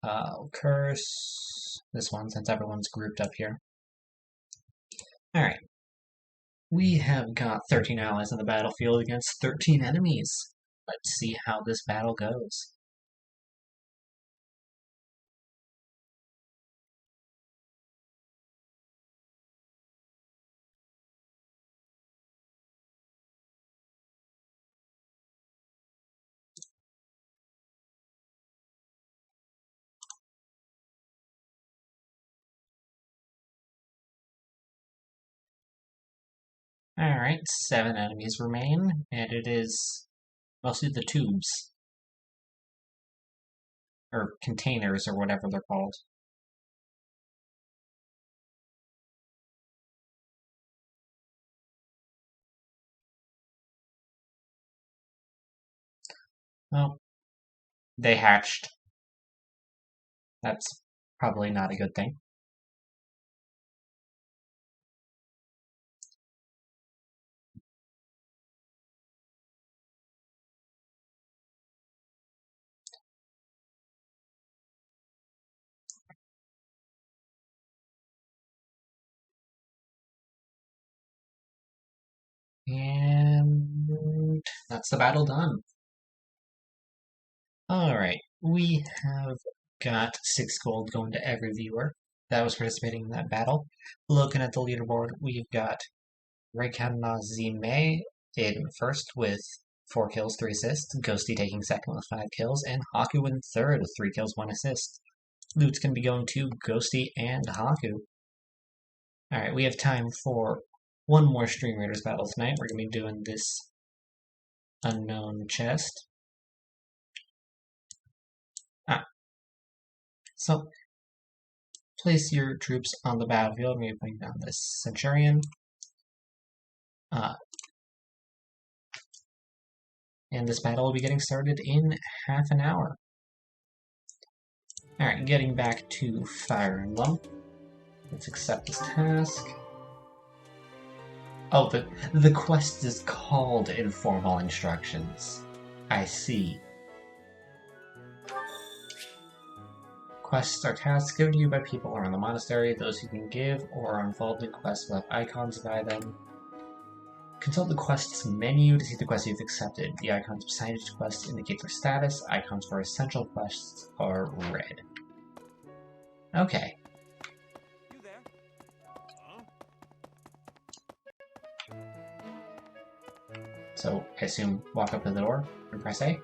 I'll curse this one since everyone's grouped up here. Alright. We have got 13 allies on the battlefield against 13 enemies. Let's see how this battle goes. Alright, 7 enemies remain, and it is mostly the tubes. Or containers, or whatever they're called. Well, they hatched. That's probably not a good thing. And that's the battle done. Alright, we have got 6 gold going to every viewer that was participating in that battle. Looking at the leaderboard, we've got Reikanazime in first with 4 kills, 3 assists, Ghosty taking second with 5 kills, and Haku in third with 3 kills, 1 assist. Loot's going to be going to Ghosty and Haku. Alright, we have time for one more Stream Raiders battle tonight. We're going to be doing this unknown chest. So, place your troops on the battlefield. I'm going to bring down this Centurion. And this battle will be getting started in half an hour. Alright, getting back to Fire Emblem. Let's accept this task. Oh, the quest is called Informal Instructions. I see. Quests are tasks given to you by people around the monastery. Those who can give or are involved in quests will have icons by them. Consult the quests menu to see the quests you've accepted. The icons beside each quest indicate their status. Icons for essential quests are red. Okay. You there? Huh? So, I assume walk up to the door and press A?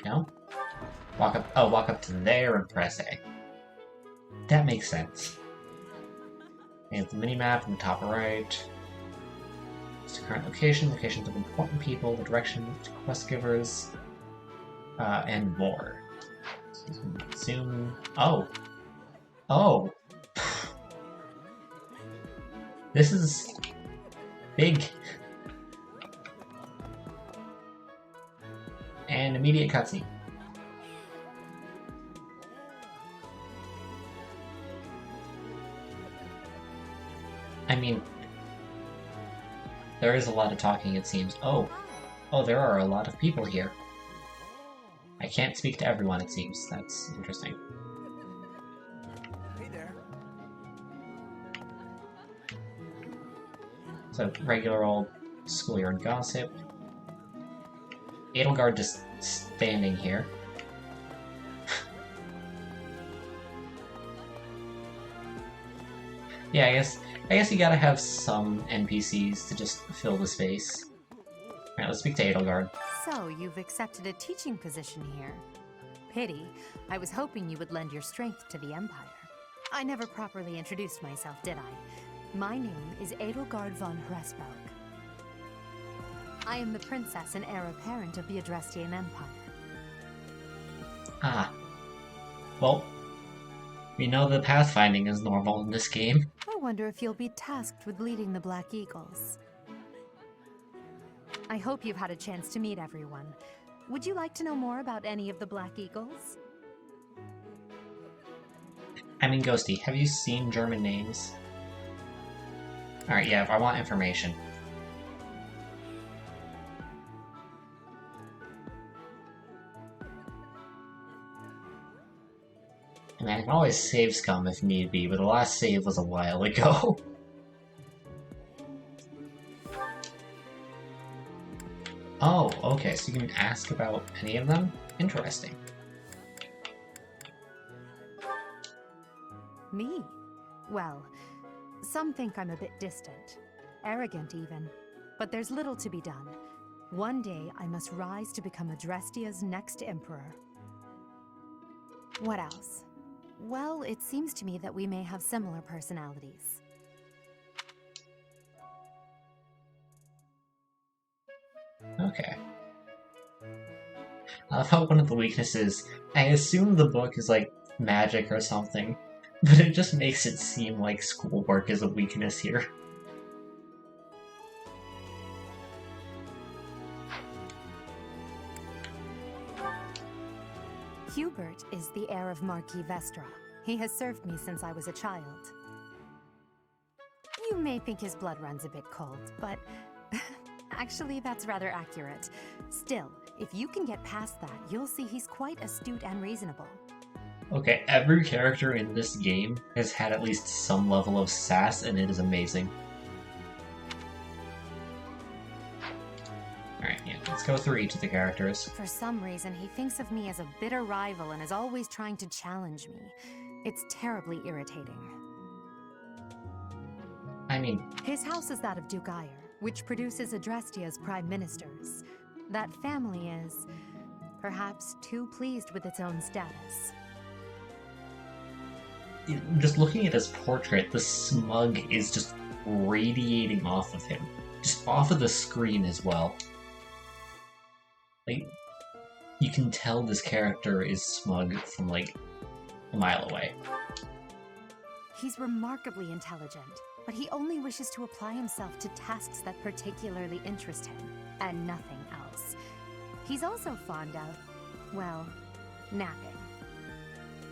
No? Walk up to there and press A. That makes sense. And the mini-map in the top right. It's the current location, locations of important people, the direction to quest givers, and more. So zoom. Oh! Oh! This is big. And immediate cutscene. I mean, there is a lot of talking, it seems. Oh, there are a lot of people here. I can't speak to everyone, it seems. That's interesting. Hey there. So, regular old schoolyard gossip. Edelgard just standing here. Yeah, I guess you gotta have some NPCs to just fill the space. Alright, let's speak to Edelgard. So, you've accepted a teaching position here. Pity. I was hoping you would lend your strength to the Empire. I never properly introduced myself, did I? My name is Edelgard von Hresberg. I am the princess and heir apparent of the Adrestian Empire. Ah. Well, we know that pathfinding is normal in this game. I wonder if you'll be tasked with leading the Black Eagles. I hope you've had a chance to meet everyone. Would you like to know more about any of the Black Eagles? I mean, Ghosty, have you seen German names? Alright, yeah, I want information. I mean, I can always save scum if need be, but the last save was a while ago. Oh, okay, so you can ask about any of them? Interesting. Me? Well, some think I'm a bit distant. Arrogant, even. But there's little to be done. One day, I must rise to become Adrestia's next emperor. What else? Well, it seems to me that we may have similar personalities. Okay. I thought one of the weaknesses, I assume the book is like magic or something, but it just makes it seem like schoolwork is a weakness here. Hubert is the heir of Marquis Vestra. He has served me since I was a child. You may think his blood runs a bit cold, but actually that's rather accurate. Still, if you can get past that, you'll see he's quite astute and reasonable. Okay, every character in this game has had at least some level of sass, and it is amazing. Alright, yeah, let's go through each of the characters. For some reason, he thinks of me as a bitter rival and is always trying to challenge me. It's terribly irritating. I mean... His house is that of Duke Ire, which produces Adrestia's prime ministers. That family is, perhaps, too pleased with its own status. Just looking at his portrait, the smug is just radiating off of him. Just off of the screen as well. Like, you can tell this character is smug from, like, a mile away. He's remarkably intelligent, but he only wishes to apply himself to tasks that particularly interest him, and nothing else. He's also fond of, well, napping.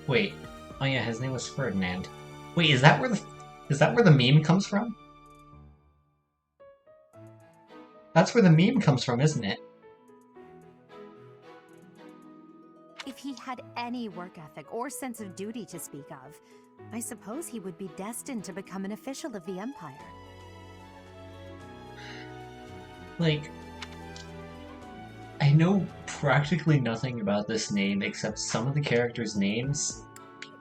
Wait, oh yeah, his name was Ferdinand. Wait, is that where the meme comes from? That's where the meme comes from, isn't it? If he had any work ethic or sense of duty to speak of, I suppose he would be destined to become an official of the Empire. Like, I know practically nothing about this name except some of the characters' names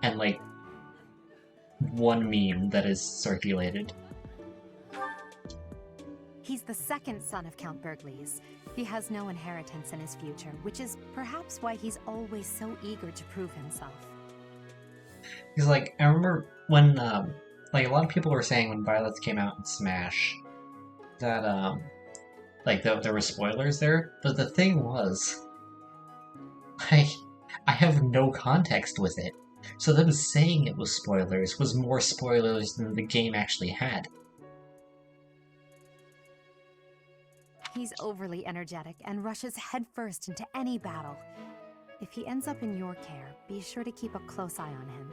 and, like, one meme that is circulated. He's the second son of Count Bergles. He has no inheritance in his future, which is perhaps why he's always so eager to prove himself. Because, like, I remember when, like, a lot of people were saying when Violets came out in Smash that, like, there were spoilers there, but the thing was, I have no context with it. So them saying it was spoilers was more spoilers than the game actually had. He's overly energetic and rushes headfirst into any battle. If he ends up in your care, be sure to keep a close eye on him.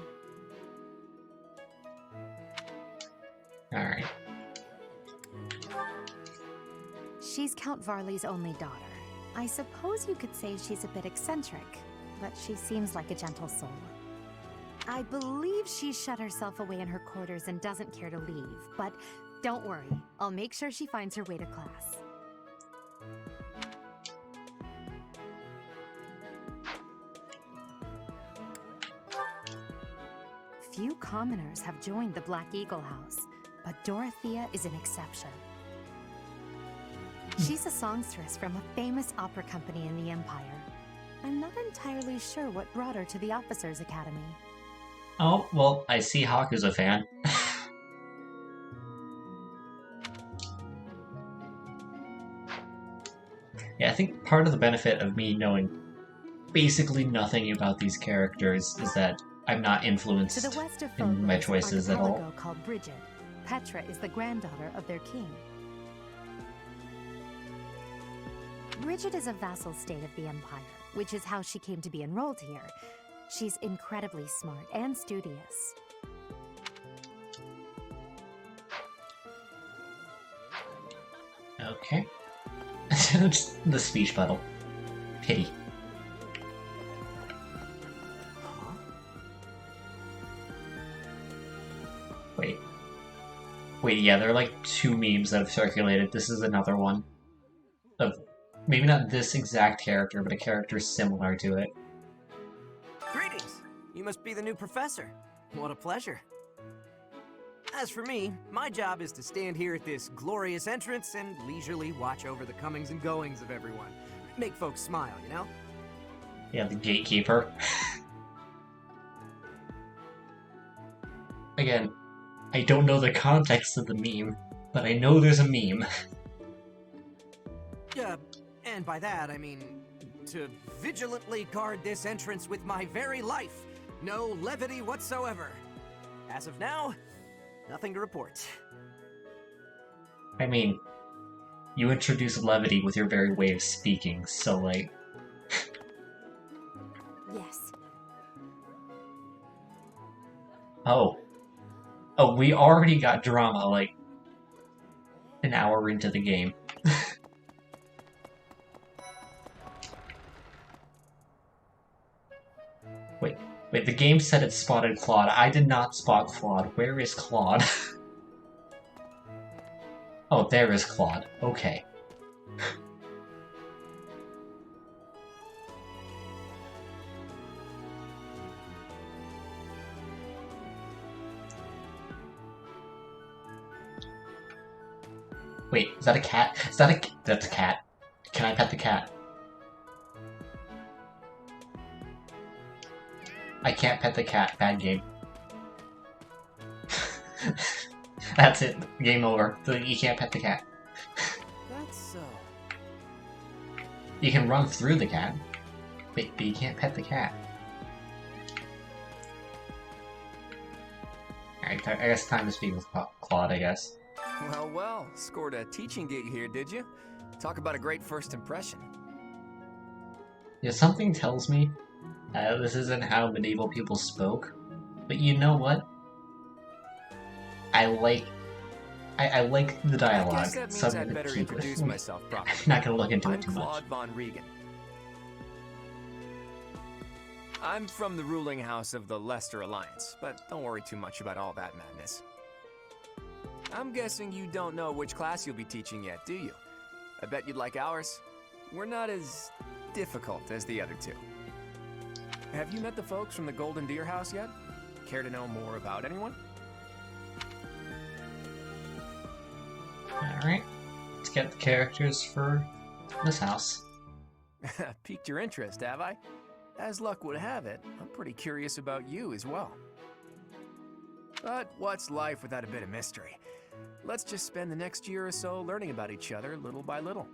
Alright. She's Count Varley's only daughter. I suppose you could say she's a bit eccentric, but she seems like a gentle soul. I believe she shut herself away in her quarters and doesn't care to leave, but don't worry, I'll make sure she finds her way to class. Few commoners have joined the Black Eagle House, but Dorothea is an exception. She's a songstress from a famous opera company in the Empire. I'm not entirely sure what brought her to the Officers' Academy. Oh, well, I see Haku's a fan. Yeah, I think part of the benefit of me knowing basically nothing about these characters is that I'm not influenced To the west of in my choices at all. archipelago called Bridget. Petra is the granddaughter of their king. Bridget is a vassal state of the Empire, which is how she came to be enrolled here. She's incredibly smart and studious. Okay. Just the speech bubble. Pity. Wait. Wait, yeah, there are like two memes that have circulated. This is another one. Of maybe not this exact character, but a character similar to it. Greetings! You must be the new professor. What a pleasure. As for me, my job is to stand here at this glorious entrance and leisurely watch over the comings and goings of everyone. Make folks smile, you know? Yeah, the gatekeeper. Again, I don't know the context of the meme, but I know there's a meme. And by that, I mean to vigilantly guard this entrance with my very life. No levity whatsoever. As of now, nothing to report. I mean, you introduce levity with your very way of speaking, so like... Yes. Oh. Oh, we already got drama, like, an hour into the game. Wait, the game said it spotted Claude. I did not spot Claude. Where is Claude? Oh, there is Claude. Okay. Wait, is that a cat? Is that a... That's a cat. Can I pet the cat? I can't pet the cat. Bad game. That's it. Game over. You can't pet the cat. That's so. You can run through the cat. But you can't pet the cat. Alright, I guess time to speak with Claude, I guess. Well, scored a teaching gig here, did you? Talk about a great first impression. Yeah, something tells me this isn't how medieval people spoke, but you know what? I like the dialogue. I guess that means so I'm I'd gonna better keep introduce it. myself properly. I'm not gonna look into it too I'm much. Claude von Regan. I'm from the ruling house of the Leicester Alliance, but don't worry too much about all that madness. I'm guessing you don't know which class you'll be teaching yet, do you? I bet you'd like ours. We're not as difficult as the other two. Have you met the folks from the Golden Deer House yet? Care to know more about anyone? Alright, let's get the characters for this house. Piqued your interest, have I? As luck would have it, I'm pretty curious about you as well. But what's life without a bit of mystery? Let's just spend the next year or so learning about each other little by little.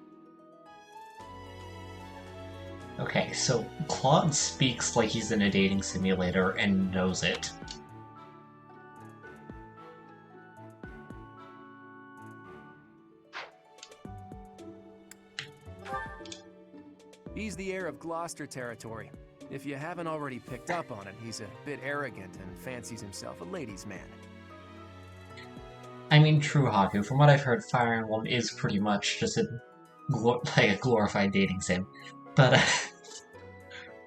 Okay, so Claude speaks like he's in a dating simulator and knows it. He's the heir of Gloucester territory. If you haven't already picked up on it, he's a bit arrogant and fancies himself a ladies' man. I mean, true Haku, from what I've heard, Fire Emblem is pretty much just like a glorified dating sim. But,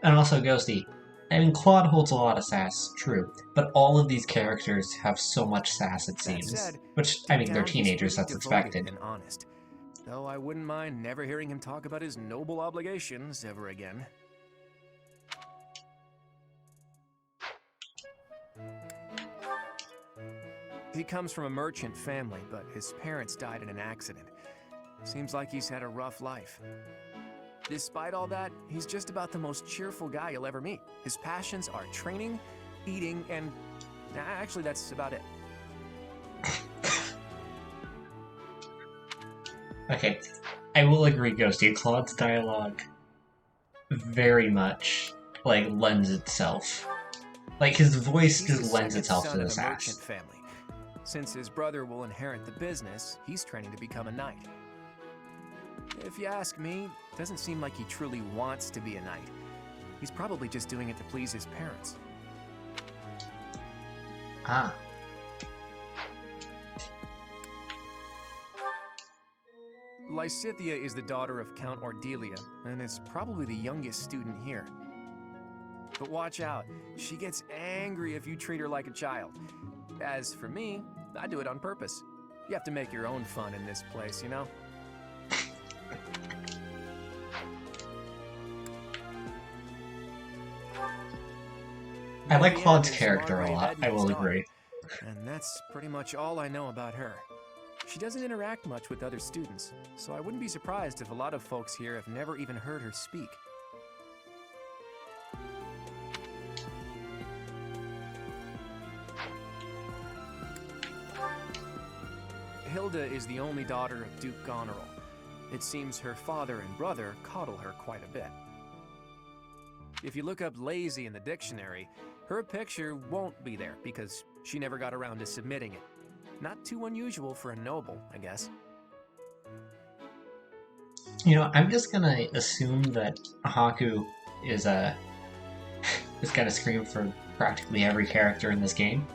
and also Ghosty. I mean, Claude holds a lot of sass, true, but all of these characters have so much sass, it seems. Said, Which, I mean, they're he's teenagers, really that's devoted expected. and honest. Though I wouldn't mind never hearing him talk about his noble obligations ever again. He comes from a merchant family, but his parents died in an accident. Seems like he's had a rough life. Despite all that, he's just about the most cheerful guy you'll ever meet. His passions are training, eating, and... actually, that's about it. Okay, I will agree, Ghosty. Claude's dialogue very much, like, lends itself. Like, his voice just lends itself to the sass. Family. Since his brother will inherit the business, he's training to become a knight. If you ask me, it doesn't seem like he truly wants to be a knight. He's probably just doing it to please his parents. Ah. Lysithea is the daughter of Count Ordelia, and is probably the youngest student here. But watch out, she gets angry if you treat her like a child. As for me, I do it on purpose. You have to make your own fun in this place, you know? I like Claude's character a lot, I will agree. And that's pretty much all I know about her. She doesn't interact much with other students, so I wouldn't be surprised if a lot of folks here have never even heard her speak. Hilda is the only daughter of Duke Goneril. It seems her father and brother coddle her quite a bit. If you look up lazy in the dictionary, her picture won't be there because she never got around to submitting it. Not too unusual for a noble, I guess. You know, I'm just gonna assume that Haku is is gonna scream for practically every character in this game.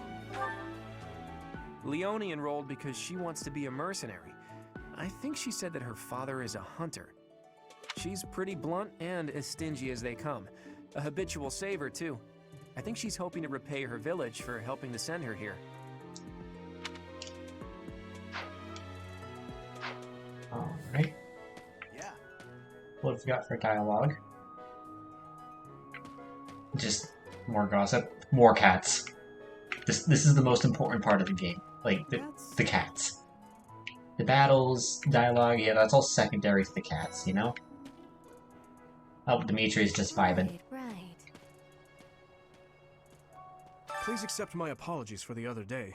Leonie enrolled because she wants to be a mercenary. I think she said that her father is a hunter. She's pretty blunt and as stingy as they come. A habitual saver, too. I think she's hoping to repay her village for helping to send her here. Alright. Yeah. What have we got for dialogue? Just more gossip. More cats. This is the most important part of the game. Like, the cats. The battles, dialogue, yeah, that's all secondary to the cats, you know? Oh, Dimitri's just vibing. Right. Please accept my apologies for the other day.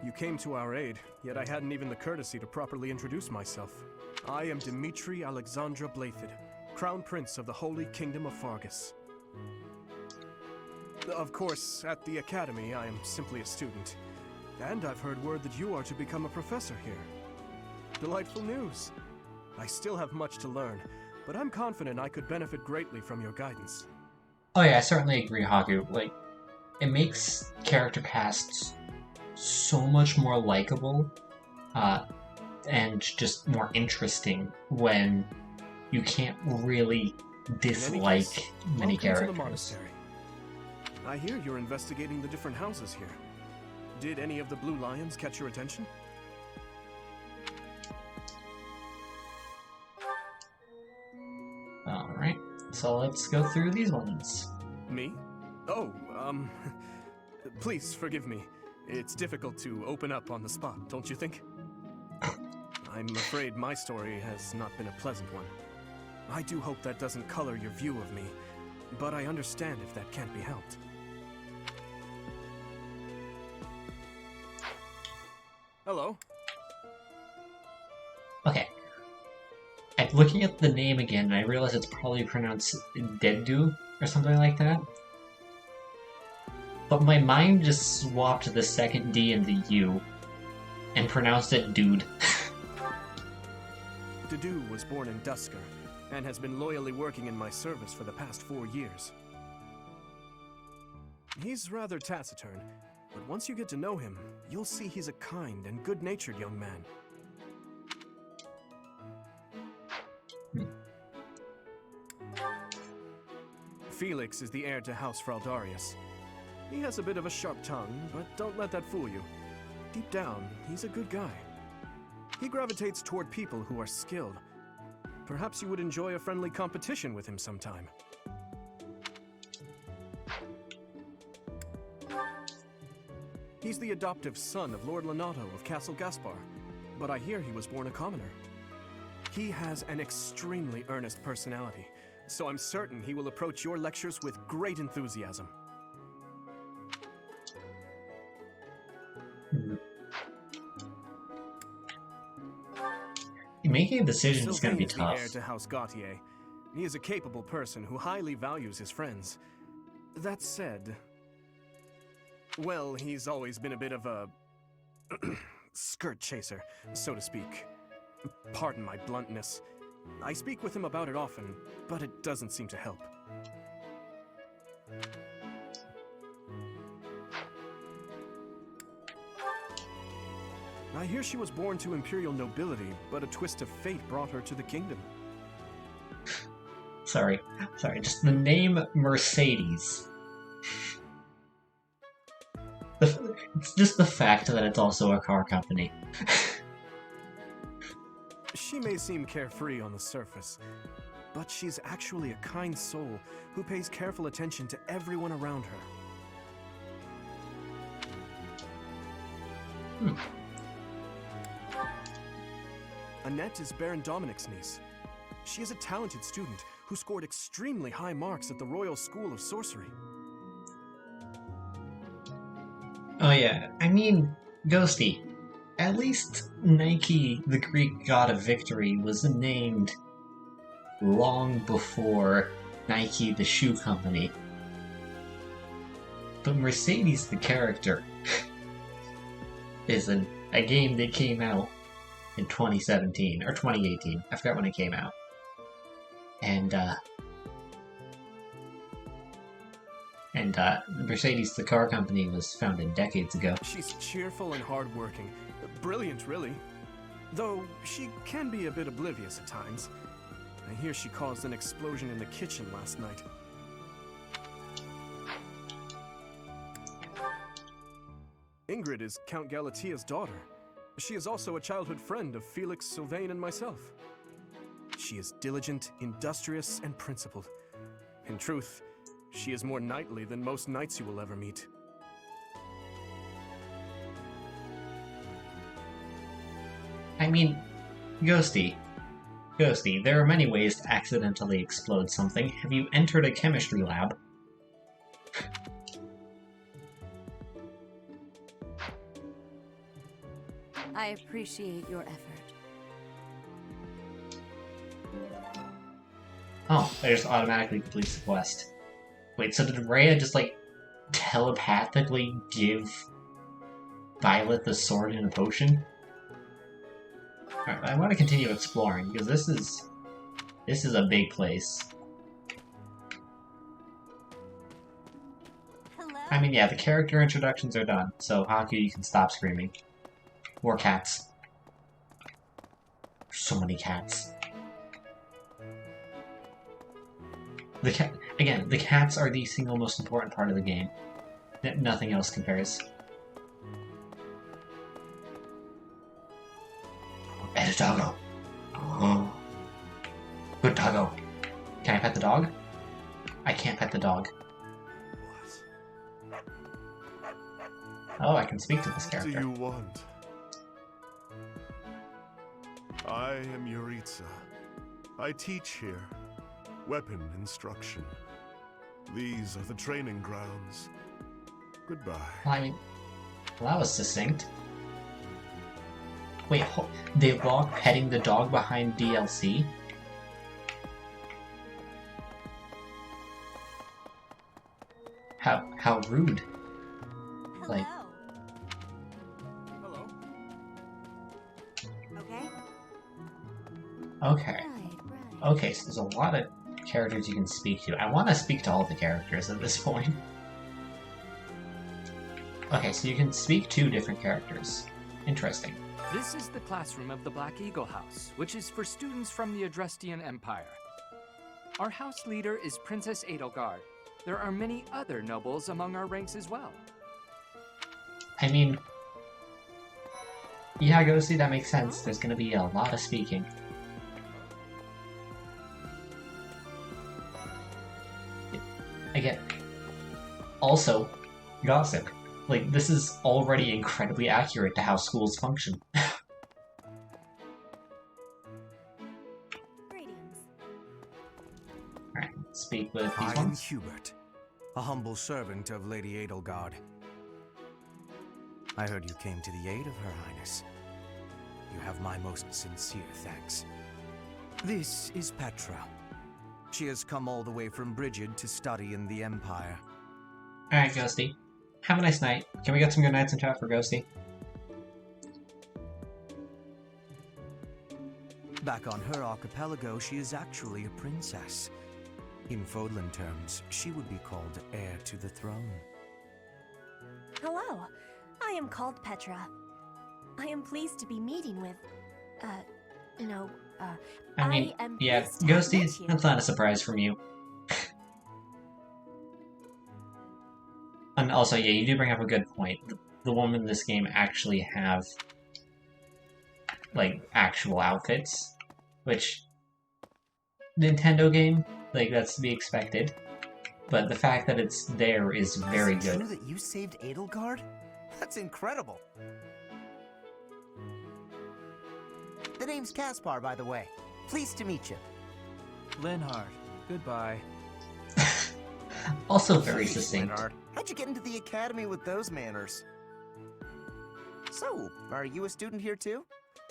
You came to our aid, yet I hadn't even the courtesy to properly introduce myself. I am Dimitri Alexandra Blathid, Crown Prince of the Holy Kingdom of Fargus. Of course, at the Academy, I am simply a student. And I've heard word that you are to become a professor here. Delightful news. I still have much to learn, but I'm confident I could benefit greatly from your guidance. Oh yeah, I certainly agree, Haku. Like, it makes character casts so much more likable, and just more interesting when you can't really dislike many characters. I hear you're investigating the different houses here. Did any of the Blue Lions catch your attention? Alright, so let's go through these ones. Me? Oh, please forgive me. It's difficult to open up on the spot, don't you think? I'm afraid my story has not been a pleasant one. I do hope that doesn't color your view of me, but I understand if that can't be helped. Hello? Okay. I'm looking at the name again, and I realize it's probably pronounced Dedu, or something like that. But my mind just swapped the second D and the U, and pronounced it Dude. Dedu was born in Dusker, and has been loyally working in my service for the past 4 years. He's rather taciturn, but once you get to know him, you'll see he's a kind and good-natured young man. Felix is the heir to House Fraldarius. He has a bit of a sharp tongue, but don't let that fool you. Deep down, he's a good guy. He gravitates toward people who are skilled. Perhaps you would enjoy a friendly competition with him sometime. He's the adoptive son of Lord Lenato of Castle Gaspar, but I hear he was born a commoner. He has an extremely earnest personality, so I'm certain he will approach your lectures with great enthusiasm. Making a decision is going to be Sylvain is tough. the heir to House Gautier. He is a capable person who highly values his friends. That said, well, he's always been a bit of a skirt chaser, so to speak. Pardon my bluntness. I speak with him about it often, but it doesn't seem to help. I hear she was born to imperial nobility, but a twist of fate brought her to the kingdom. Sorry, just the name Mercedes. It's just the fact that it's also a car company. She may seem carefree on the surface, but she's actually a kind soul who pays careful attention to everyone around her. Annette is Baron Dominic's niece. She is a talented student who scored extremely high marks at the Royal School of Sorcery. Oh yeah, I mean, Ghosty, at least Nike, the Greek god of victory, was named long before Nike, the shoe company. But Mercedes, the character, is a game that came out in 2017, or 2018. I forgot when it came out. And Mercedes, the car company, was founded decades ago. She's cheerful and hardworking. Brilliant, really. Though she can be a bit oblivious at times. I hear she caused an explosion in the kitchen last night. Ingrid is Count Galatia's daughter. She is also a childhood friend of Felix, Sylvain, and myself. She is diligent, industrious, and principled. In truth, she is more knightly than most knights you will ever meet. I mean, Ghosty, there are many ways to accidentally explode something. Have you entered a chemistry lab? I appreciate your effort. Oh, I just automatically completes the quest. Wait, so did Rhea just, like, telepathically give Violet the sword and a potion? Alright, I want to continue exploring, because this is a big place. Hello? I mean, yeah, the character introductions are done, so Haku, you can stop screaming. More cats. So many cats. Again, the cats are the single most important part of the game. Nothing else compares. Pet a doggo. Oh. Good doggo. Can I pet the dog? I can't pet the dog. Oh, I can speak to this character. What do you want? I am Yuritsa. I teach here. Weapon instruction. These are the training grounds. Goodbye. Well, I mean, well, that was succinct. Wait, they log petting the dog behind DLC? How rude. Hello. Like, Hello. Okay? okay. Okay, so there's a lot of characters you can speak to. I want to speak to all the characters at this point. Okay, so you can speak to different characters. Interesting. This is the classroom of the Black Eagle House, which is for students from the Adrestian Empire. Our house leader is Princess Edelgard. There are many other nobles among our ranks as well. I mean, yeah, Ghosty, that makes sense. There's gonna be a lot of speaking. Again, also, gossip. Like, this is already incredibly accurate to how schools function. Greetings. Alright, speak with these I am ones. Hubert, a humble servant of Lady Edelgard. I heard you came to the aid of Her Highness. You have my most sincere thanks. This is Petra. She has come all the way from Brigid to study in the Empire. Alright, Ghosty. Have a nice night. Can we get some good nights in chat for Ghosty? Back on her archipelago, she is actually a princess. In Fodlan terms, she would be called heir to the throne. Hello. I am called Petra. I am pleased to be meeting with, I mean, am yeah, pleased to have Ghosty, met you. that's not a surprise from you. And also, yeah, you do bring up a good point. The women in this game actually have, like, actual outfits, which, Nintendo game, like, that's to be expected. But the fact that it's there is very Is it good. true that you saved Edelgard? That's incredible. The name's Caspar, by the way. Pleased to meet you. Linhard, goodbye. Also very Jeez, succinct. Leonard, how'd you get into the academy with those manners? So, are you a student here too?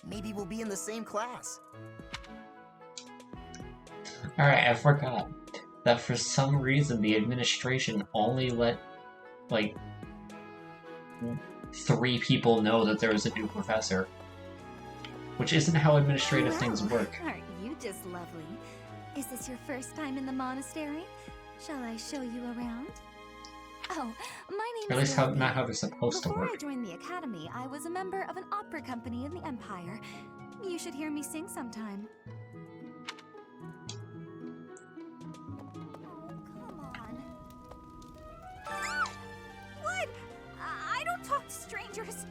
Maybe we'll be in the same class. Alright, I forgot that for some reason the administration only let, like, 3 people know that there was a new professor. Which isn't how administrative things work. Aren't you just lovely? Is this your first time in the monastery? Shall I show you around? Oh, my name Or at is least Dorothy. not how they're supposed to Before work. I joined the academy, I was a member of an opera company in the Empire. You should hear me sing sometime. What? I don't talk to strangers.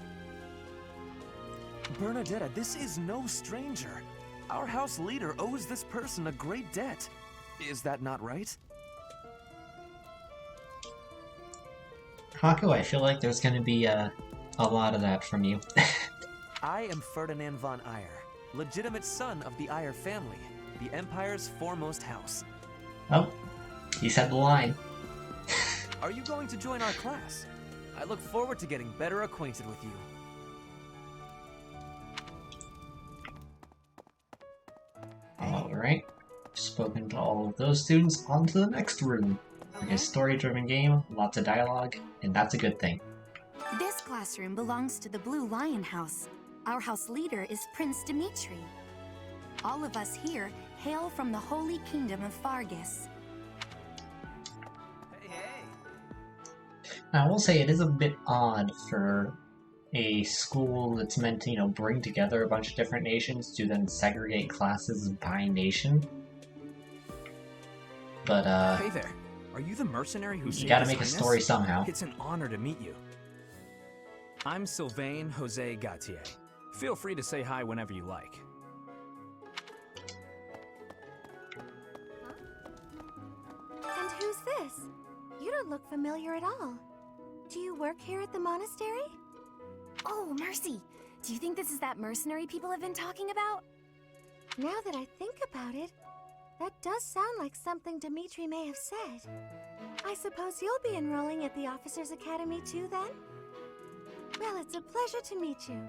Bernadetta, this is no stranger. Our house leader owes this person a great debt. Is that not right? Haku, I feel like there's gonna be a lot of that from you. I am Ferdinand von Eyre, legitimate son of the Eyre family, the Empire's foremost house. Oh, he said the line. Are you going to join our class? I look forward to getting better acquainted with you. Alright, spoken to all of those students, on to the next room. Like a story-driven game, lots of dialogue, and that's a good thing. This classroom belongs to the Blue Lion House. Our house leader is Prince Dimitri. All of us here hail from the Holy Kingdom of Fargus. Now, I will say it is a bit odd for a school that's meant to, bring together a bunch of different nations to then segregate classes by nation. But, Hey there. Are you the mercenary who you gotta make a story somehow. It's an honor to meet you. I'm Sylvain Jose Gautier. Feel free to say hi whenever you like. And who's this? You don't look familiar at all. Do you work here at the monastery? Oh, mercy! Do you think this is that mercenary people have been talking about? Now that I think about it, that does sound like something Dimitri may have said. I suppose you'll be enrolling at the Officers' Academy too, then? Well, it's a pleasure to meet you.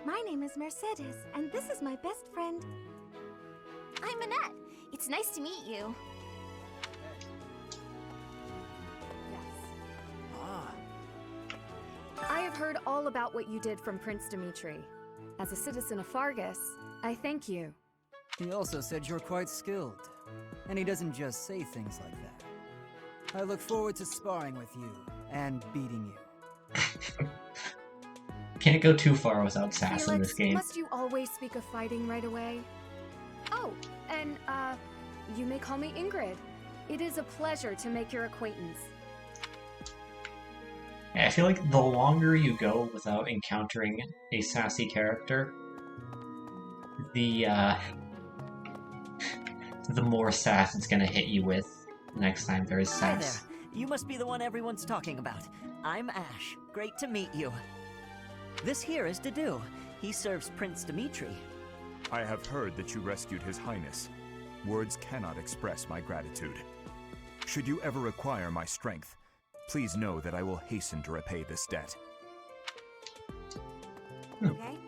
My name is Mercedes, and this is my best friend. I'm Annette. It's nice to meet you. I have heard all about what you did from Prince Dimitri. As a citizen of Fargus, I thank you. He also said you're quite skilled, and he doesn't just say things like that. I look forward to sparring with you and beating you. Can't go too far without sass in Felix, this game. must you always speak of fighting right away? Oh, and, you may call me Ingrid. It is a pleasure to make your acquaintance. Yeah, I feel like the longer you go without encountering a sassy character, the more sass it's gonna hit you with next time there is Hi sass. there. You must be the one everyone's talking about. I'm Ash. Great to meet you. This here is Dedu. He serves Prince Dimitri. I have heard that you rescued His Highness. Words cannot express my gratitude. Should you ever require my strength, please know that I will hasten to repay this debt. Okay.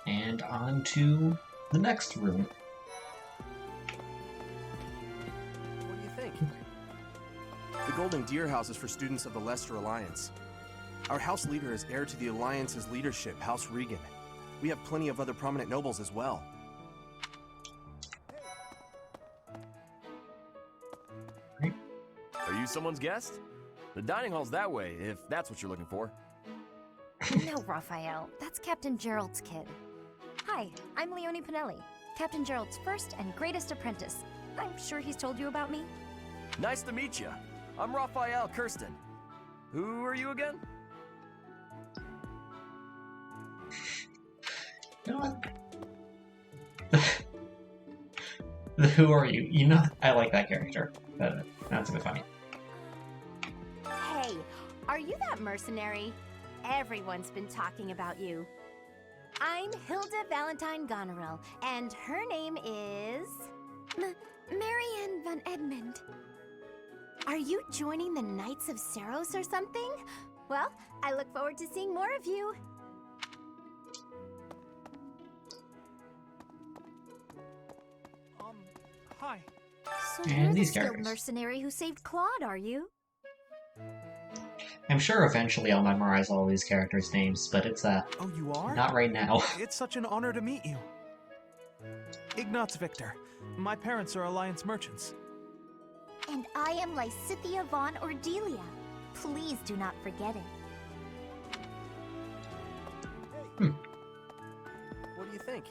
And on to the next room. What do you think? The Golden Deer House is for students of the Leicester Alliance. Our house leader is heir to the Alliance's leadership, House Regan. We have plenty of other prominent nobles as well. Are you someone's guest? The dining hall's that way, if that's what you're looking for. No, Raphael. That's Captain Gerald's kid. Hi, I'm Leonie Pinelli, Captain Gerald's first and greatest apprentice. I'm sure he's told you about me. Nice to meet you. I'm Raphael Kirsten. Who are you again? You know what? Who are you? I like that character. That's a bit funny. Hey, are you that mercenary? Everyone's been talking about you. I'm Hilda Valentine Goneril, and her name is... Marianne von Edmund. Are you joining the Knights of Seros or something? Well, I look forward to seeing more of you. Hi. So And you're the these skilled characters. mercenary who saved Claude, are you? I'm sure eventually I'll memorize all these characters' names, but it's Oh, you are? not right now. It's such an honor to meet you. Ignatz Victor. My parents are Alliance merchants. And I am Lysithia von Ordelia. Please do not forget it. What do you think?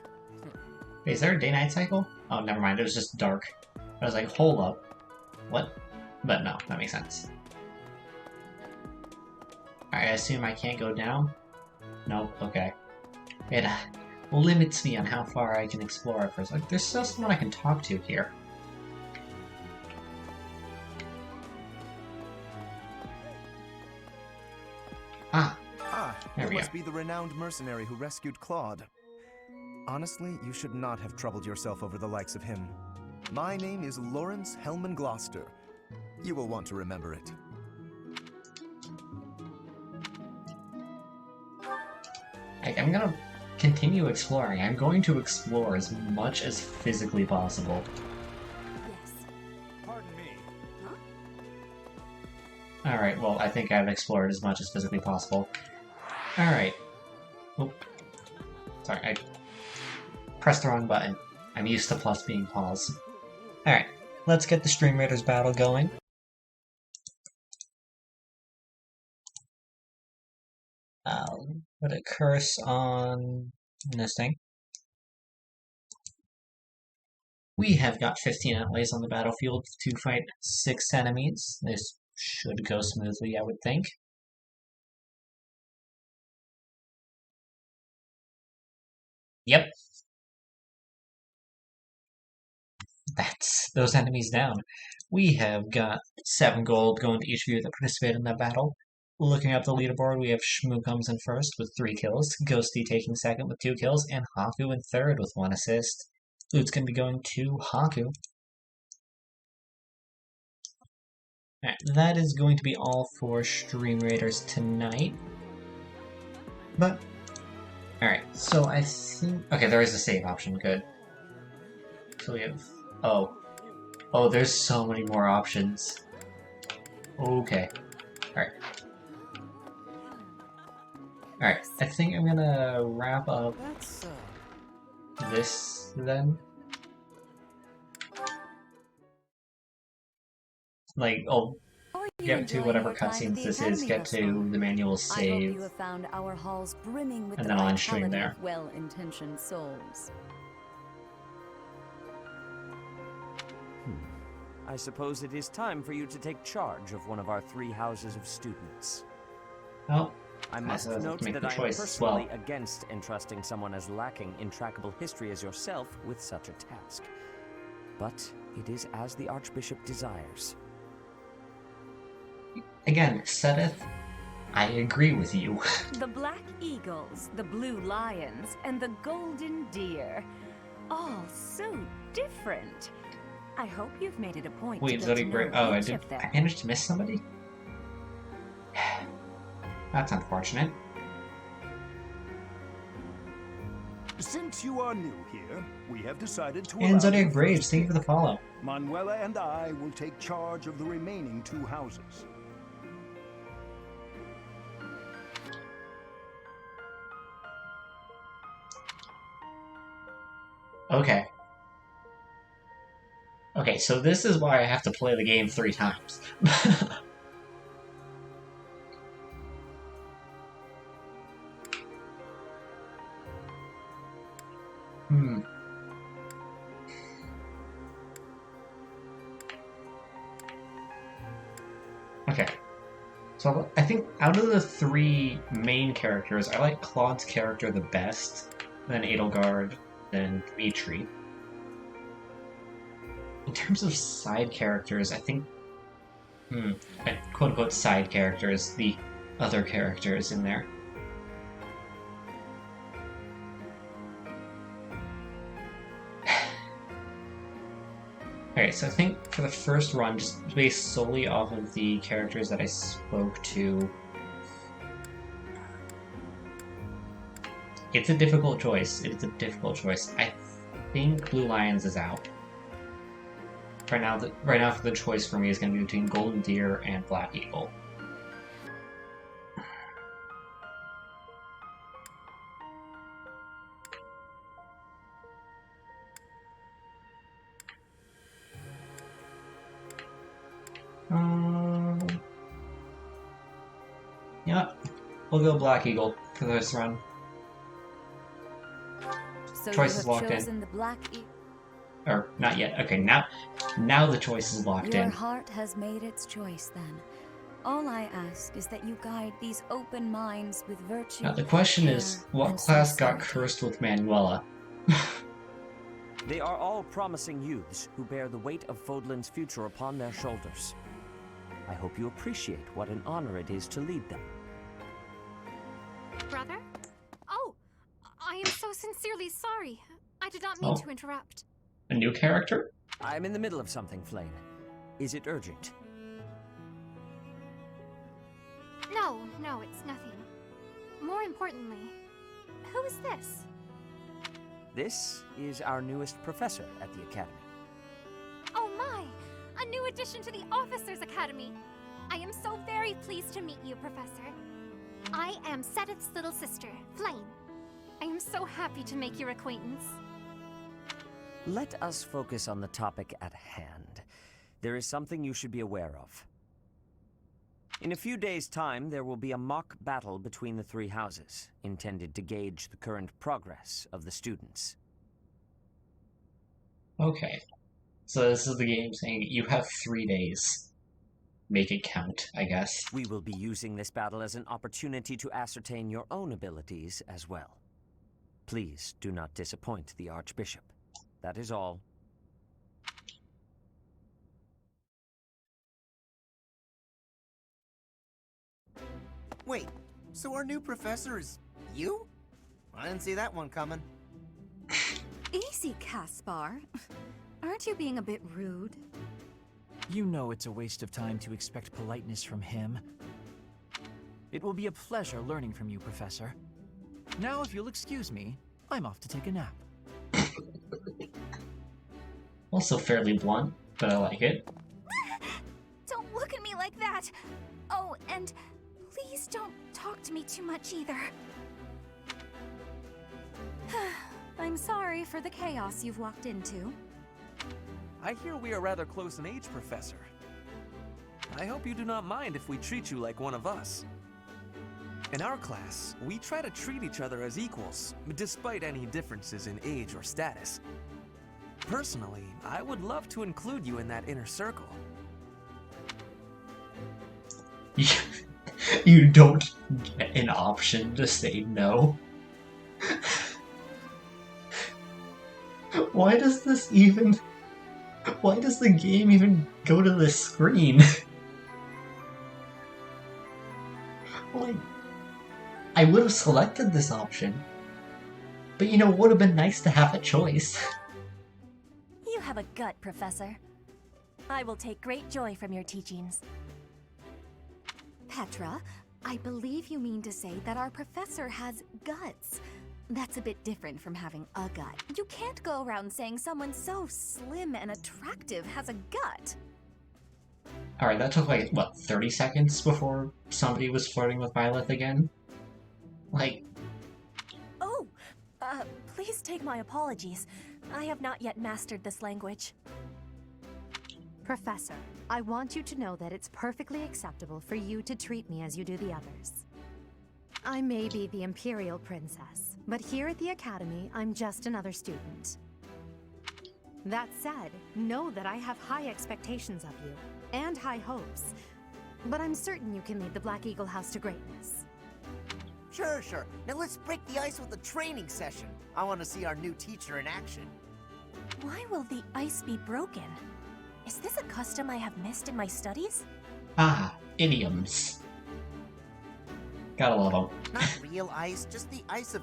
Wait, is there a day-night cycle? Oh, never mind. It was just dark. I was like, hold up. What? But no, that makes sense. I assume I can't go down? Nope, okay. It limits me on how far I can explore at first. Like, there's still someone I can talk to here. There You we must go. be the renowned mercenary who rescued Claude. Honestly, you should not have troubled yourself over the likes of him. My name is Lawrence Hellman Gloucester. You will want to remember it. I'm gonna continue exploring. I'm going to explore as much as physically possible. Pardon me. Alright, well, I think I've explored as much as physically possible. Alright. Oop. Sorry, I pressed the wrong button. I'm used to plus being pause. Alright, let's get the Stream Raiders battle going. Put a curse on this thing. We have got 15 outlays on the battlefield to fight 6 enemies. This should go smoothly, I would think. Yep. That's those enemies down. We have got 7 gold going to each of you that participated in that battle. Looking up the leaderboard, we have Shmoo comes in first with 3 kills, Ghosty taking second with 2 kills, and Haku in third with 1 assist. Loot's going to be going to Haku. Alright, that is going to be all for Stream Raiders tonight. But, alright, so I think... Okay, there is a save option, good. So we have... Oh, there's so many more options. Okay. Alright. Alright, I think I'm gonna wrap up this then. Like, I'll get to whatever cutscenes this is, get to the manual I hope save, you have found our halls brimming with and the then I'll end stream vitality there. of well-intentioned souls. I suppose it is time for you to take charge of one of our 3 houses of students. Well, I must note make that the I am choice as personally well. against entrusting someone as lacking in trackable history as yourself with such a task. But it is as the Archbishop desires. Again, Sedith, I agree with you. The black eagles, the blue lions, and the golden deer. All so different. I hope you've made it a point Wait, to did get I to break? know Oh, I each did. of them. I managed to miss somebody? That's unfortunate. Since you are new here, we have decided to And allow Zodiac you Braves, first thank you for the pick. follow. Manuela and I will take charge of the remaining 2 houses. Okay. Okay, so this is why I have to play the game 3 times. Okay. So I think out of the 3 main characters, I like Claude's character the best, then Edelgard, then Dimitri. In terms of side characters, I think... quote-unquote side characters, the other characters in there. Alright, so I think for the first run, just based solely off of the characters that I spoke to, it's a difficult choice. It's a difficult choice. I think Blue Lions is out. Right now, for the choice for me is going to be between Golden Deer and Black Eagle. Yeah, we'll go Black Eagle for this run. So Choice you is have locked in. chosen the Black Eagle. Or, not yet. Okay, now the choice is locked Your in. heart has made its choice, then. All I ask is that you guide these open minds with virtue. Now the question is, what and class got sincerity. cursed with Manuela? They are all promising youths who bear the weight of Fodlan's future upon their shoulders. I hope you appreciate what an honor it is to lead them. Brother? Oh, I am so sincerely sorry. I did not mean to interrupt. A new character? I'm in the middle of something, Flame. Is it urgent? No, it's nothing. More importantly, who is this? This is our newest professor at the Academy. Oh my! A new addition to the Officers' Academy! I am so very pleased to meet you, Professor. I am Sedith's little sister, Flame. I am so happy to make your acquaintance. Let us focus on the topic at hand. There is something you should be aware of. In a few days' time, there will be a mock battle between the three houses, intended to gauge the current progress of the students. Okay. So this is the game saying you have 3 days. Make it count, I guess. We will be using this battle as an opportunity to ascertain your own abilities as well. Please do not disappoint the Archbishop. That is all. Wait, so our new professor is you? I didn't see that one coming. Easy, Caspar. Aren't you being a bit rude? You know it's a waste of time to expect politeness from him. It will be a pleasure learning from you, Professor. Now, if you'll excuse me, I'm off to take a nap. Also fairly blunt, but I like it. Don't look at me like that! Oh, and please don't talk to me too much either. I'm sorry for the chaos you've walked into. I hear we are rather close in age, Professor. I hope you do not mind if we treat you like one of us. In our class, we try to treat each other as equals, despite any differences in age or status. Personally, I would love to include you in that inner circle. You don't get an option to say no. Why does the game even go to this screen? Like, I would have selected this option, but it would have been nice to have a choice. You have a gut, Professor. I will take great joy from your teachings. Petra, I believe you mean to say that our professor has guts. That's a bit different from having a gut. You can't go around saying someone so slim and attractive has a gut. Alright, that took 30 seconds before somebody was flirting with Violet again? Oh, please take my apologies. I have not yet mastered this language. Professor, I want you to know that it's perfectly acceptable for you to treat me as you do the others. I may be the Imperial Princess, but here at the Academy, I'm just another student. That said, know that I have high expectations of you, and high hopes, but I'm certain you can lead the Black Eagle House to greatness. Sure. Now let's break the ice with a training session. I want to see our new teacher in action. Why will the ice be broken? Is this a custom I have missed in my studies? Ah, idioms. Gotta love them. Not real ice, just the ice of,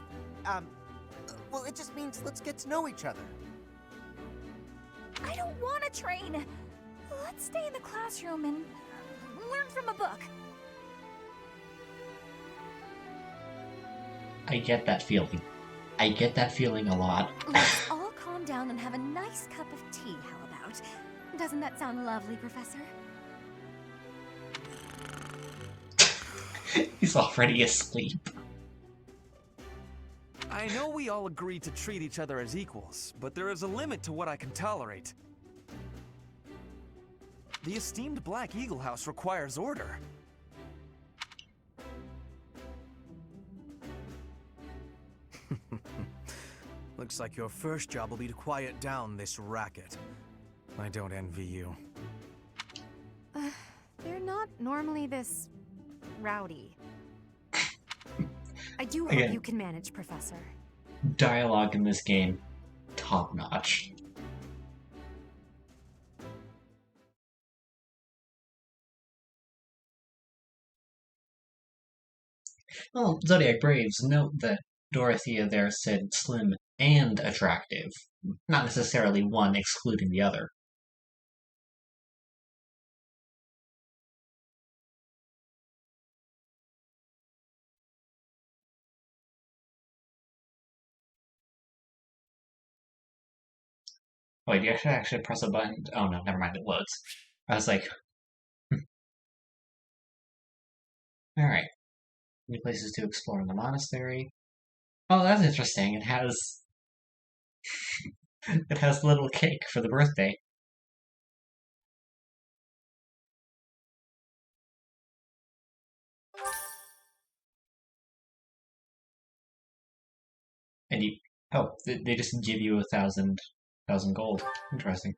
well, it just means let's get to know each other. I don't want to train! Let's stay in the classroom and learn from a book. I get that feeling. I get that feeling a lot. Let's all calm down and have a nice cup of tea, how about? Doesn't that sound lovely, Professor? He's already asleep. I know we all agree to treat each other as equals, but there is a limit to what I can tolerate. The esteemed Black Eagle House requires order. Looks like your first job will be to quiet down this racket. I don't envy you. They're not normally this rowdy. I do hope Again. you can manage, Professor. Dialogue in this game, top notch. Well, Zodiac Braves, note that Dorothea there said slim and attractive, not necessarily one excluding the other. Wait, you actually press a button? Oh no, never mind, it loads. I was like, Alright. New places to explore in the monastery. Oh, that's interesting. It has it has a little cake for the birthday. And you they just give you 1,000 gold. Interesting.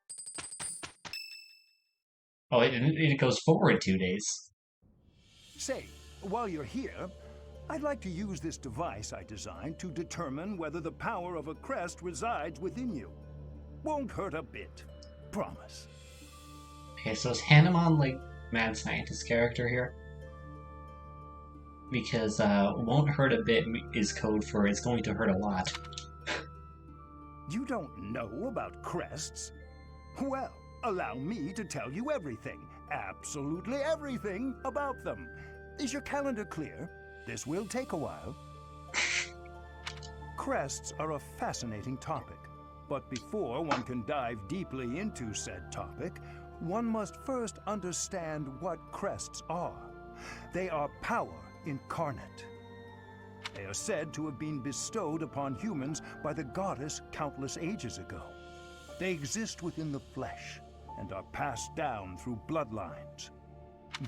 Oh, it goes forward 2 days. Say, while you're here, I'd like to use this device I designed to determine whether the power of a crest resides within you. Won't hurt a bit. Promise. Okay, so is Hanuman like mad scientist character here? Because won't hurt a bit is code for it's going to hurt a lot. You don't know about crests? Well, allow me to tell you everything, absolutely everything about them. Is your calendar clear? This will take a while. Crests are a fascinating topic, but before one can dive deeply into said topic, one must first understand what crests are. They are power incarnate. They are said to have been bestowed upon humans by the goddess countless ages ago. They exist within the flesh and are passed down through bloodlines.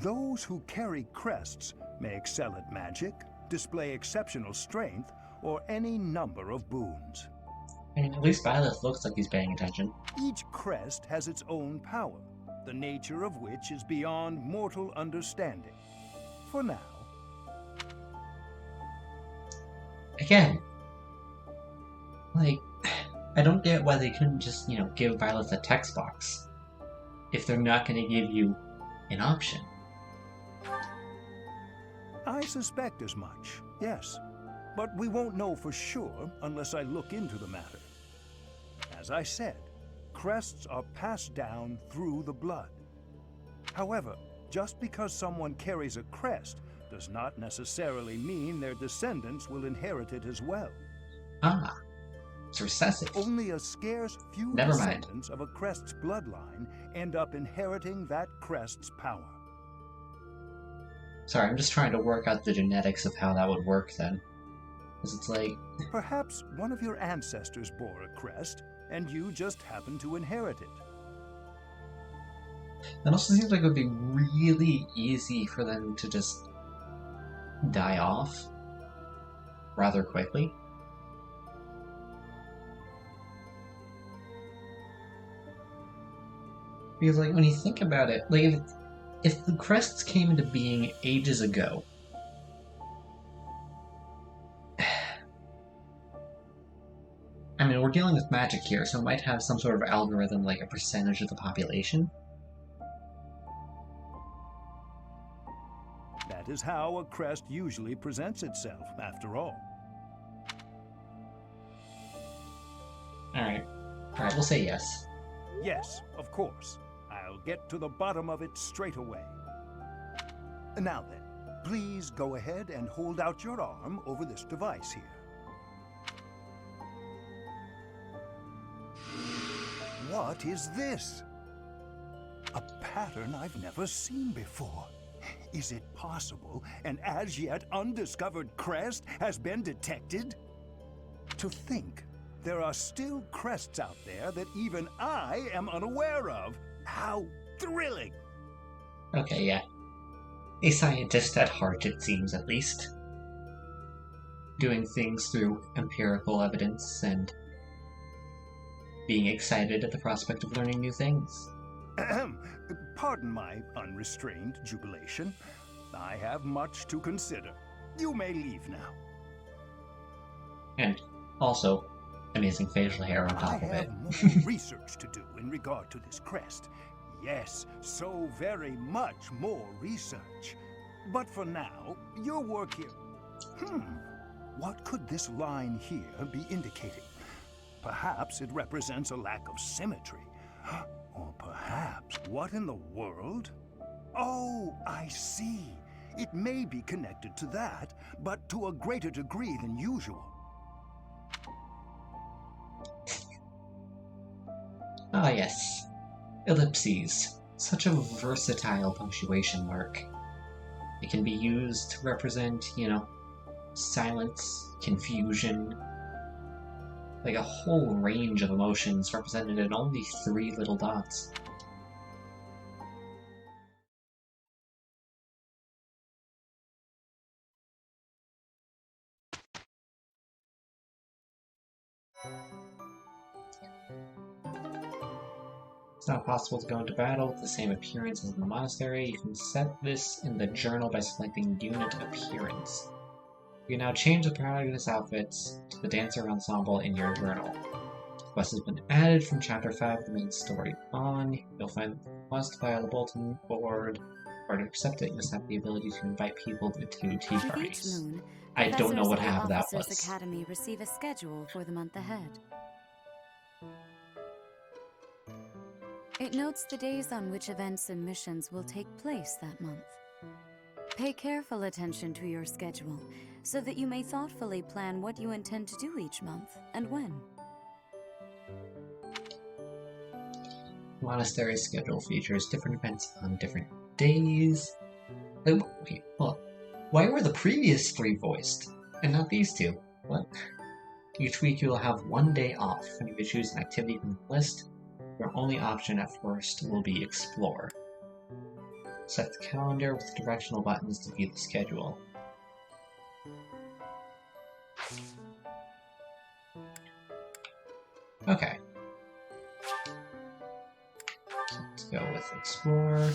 Those who carry crests may excel at magic, display exceptional strength, or any number of boons. And at least Violet looks like he's paying attention. Each crest has its own power, the nature of which is beyond mortal understanding. For now. Again, like, I don't get why they couldn't just, give Violet a text box if they're not going to give you an option. I suspect as much, yes. But we won't know for sure unless I look into the matter. As I said, crests are passed down through the blood. However, just because someone carries a crest does not necessarily mean their descendants will inherit it as well. Ah, it's recessive. Only a scarce few Never mind. descendants of a crest's bloodline end up inheriting that crest's power. Sorry, I'm just trying to work out the genetics of how that would work then. Because it's like... Perhaps one of your ancestors bore a crest, and you just happen to inherit it. It also seems like it would be really easy for them to just die off rather quickly. Because, like, when you think about it, like, if the crests came into being ages ago, I mean, we're dealing with magic here, so it might have some sort of algorithm, like a percentage of the population. That is how a crest usually presents itself, after all. Alright, we'll say yes. Yes, of course. I'll get to the bottom of it straight away. Now then, please go ahead and hold out your arm over this device here. What is this? pattern I've never seen before. Is it possible an as yet undiscovered crest has been detected? To think there are still crests out there that even I am unaware of. How thrilling! Okay, yeah. A scientist at heart, it seems, at least. Doing things through empirical evidence and being excited at the prospect of learning new things. Pardon my unrestrained jubilation. I have much to consider. You may leave now. And also, amazing facial hair on top of it. I have more research to do in regard to this crest. Yes, so very much more research. But for now, your work here... What could this line here be indicating? Perhaps it represents a lack of symmetry. Or perhaps, what in the world? Oh, I see. It may be connected to that, but to a greater degree than usual. Ah, yes. Ellipses. Such a versatile punctuation mark. It can be used to represent, silence, confusion, like a whole range of emotions represented in only 3 little dots. It's not possible to go into battle with the same appearance as in the monastery. You can set this in the journal by selecting Unit Appearance. You can now change the protagonist's outfits to the dancer ensemble in your journal. The quest has been added from Chapter 5 of the main story on. You'll find the quest via the bulletin board. Or to accept it, you must have the ability to invite people to tea parties. Moon, I don't know what half of that Officers was. Academy receive a schedule for the month ahead. It notes the days on which events and missions will take place that month. Pay careful attention to your schedule, so that you may thoughtfully plan what you intend to do each month, and when. Monastery schedule features different events on different days. Okay, hold on. Why were the previous 3 voiced, and not these 2? What? Each week you will have 1 day off, and you can choose an activity from the list. Your only option at first will be Explore. Set the calendar with directional buttons to view the schedule. Okay. Let's go with Explore.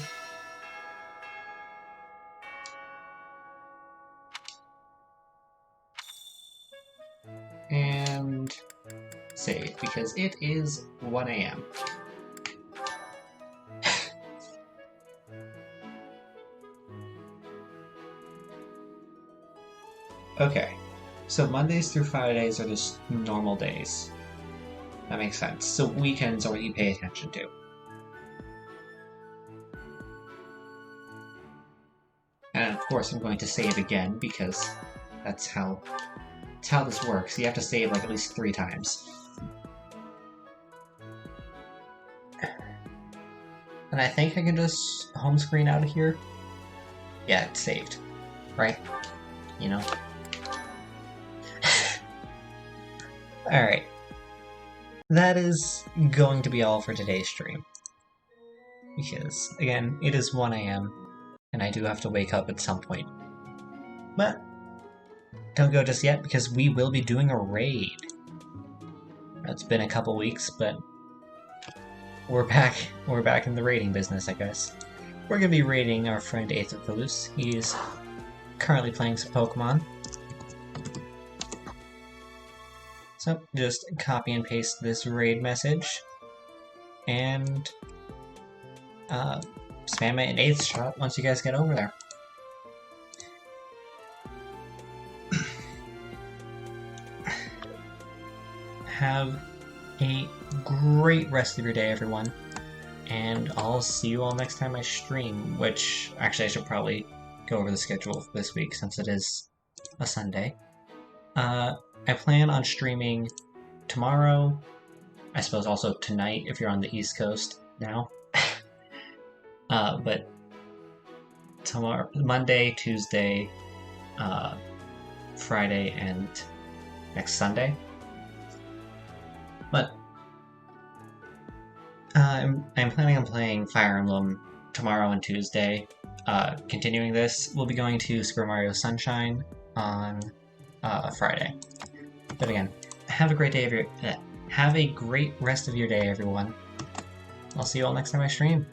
And save, because it is 1 AM. Okay, so Mondays through Fridays are just normal days. That makes sense. So weekends are what you pay attention to. And of course I'm going to save again, because that's how this works. You have to save like at least 3 times. And I think I can just home screen out of here. Yeah, it's saved. Right? Alright. That is going to be all for today's stream. Because, again, it is 1 AM, and I do have to wake up at some point. But don't go just yet, because we will be doing a raid. It's been a couple weeks, but we're back in the raiding business, I guess. We're gonna be raiding our friend Aetherphilus. He is currently playing some Pokemon. So, just copy and paste this raid message, and spam it in 8th shot once you guys get over there. Have a great rest of your day, everyone, and I'll see you all next time I stream, which, actually I should probably go over the schedule this week since it is a Sunday. I plan on streaming tomorrow, I suppose also tonight if you're on the East Coast now, But tomorrow, Monday, Tuesday, Friday, and next Sunday. But I'm planning on playing Fire Emblem tomorrow and Tuesday. Continuing this, we'll be going to Super Mario Sunshine on Friday. But again, have a great day, have a great rest of your day, everyone. I'll see you all next time I stream.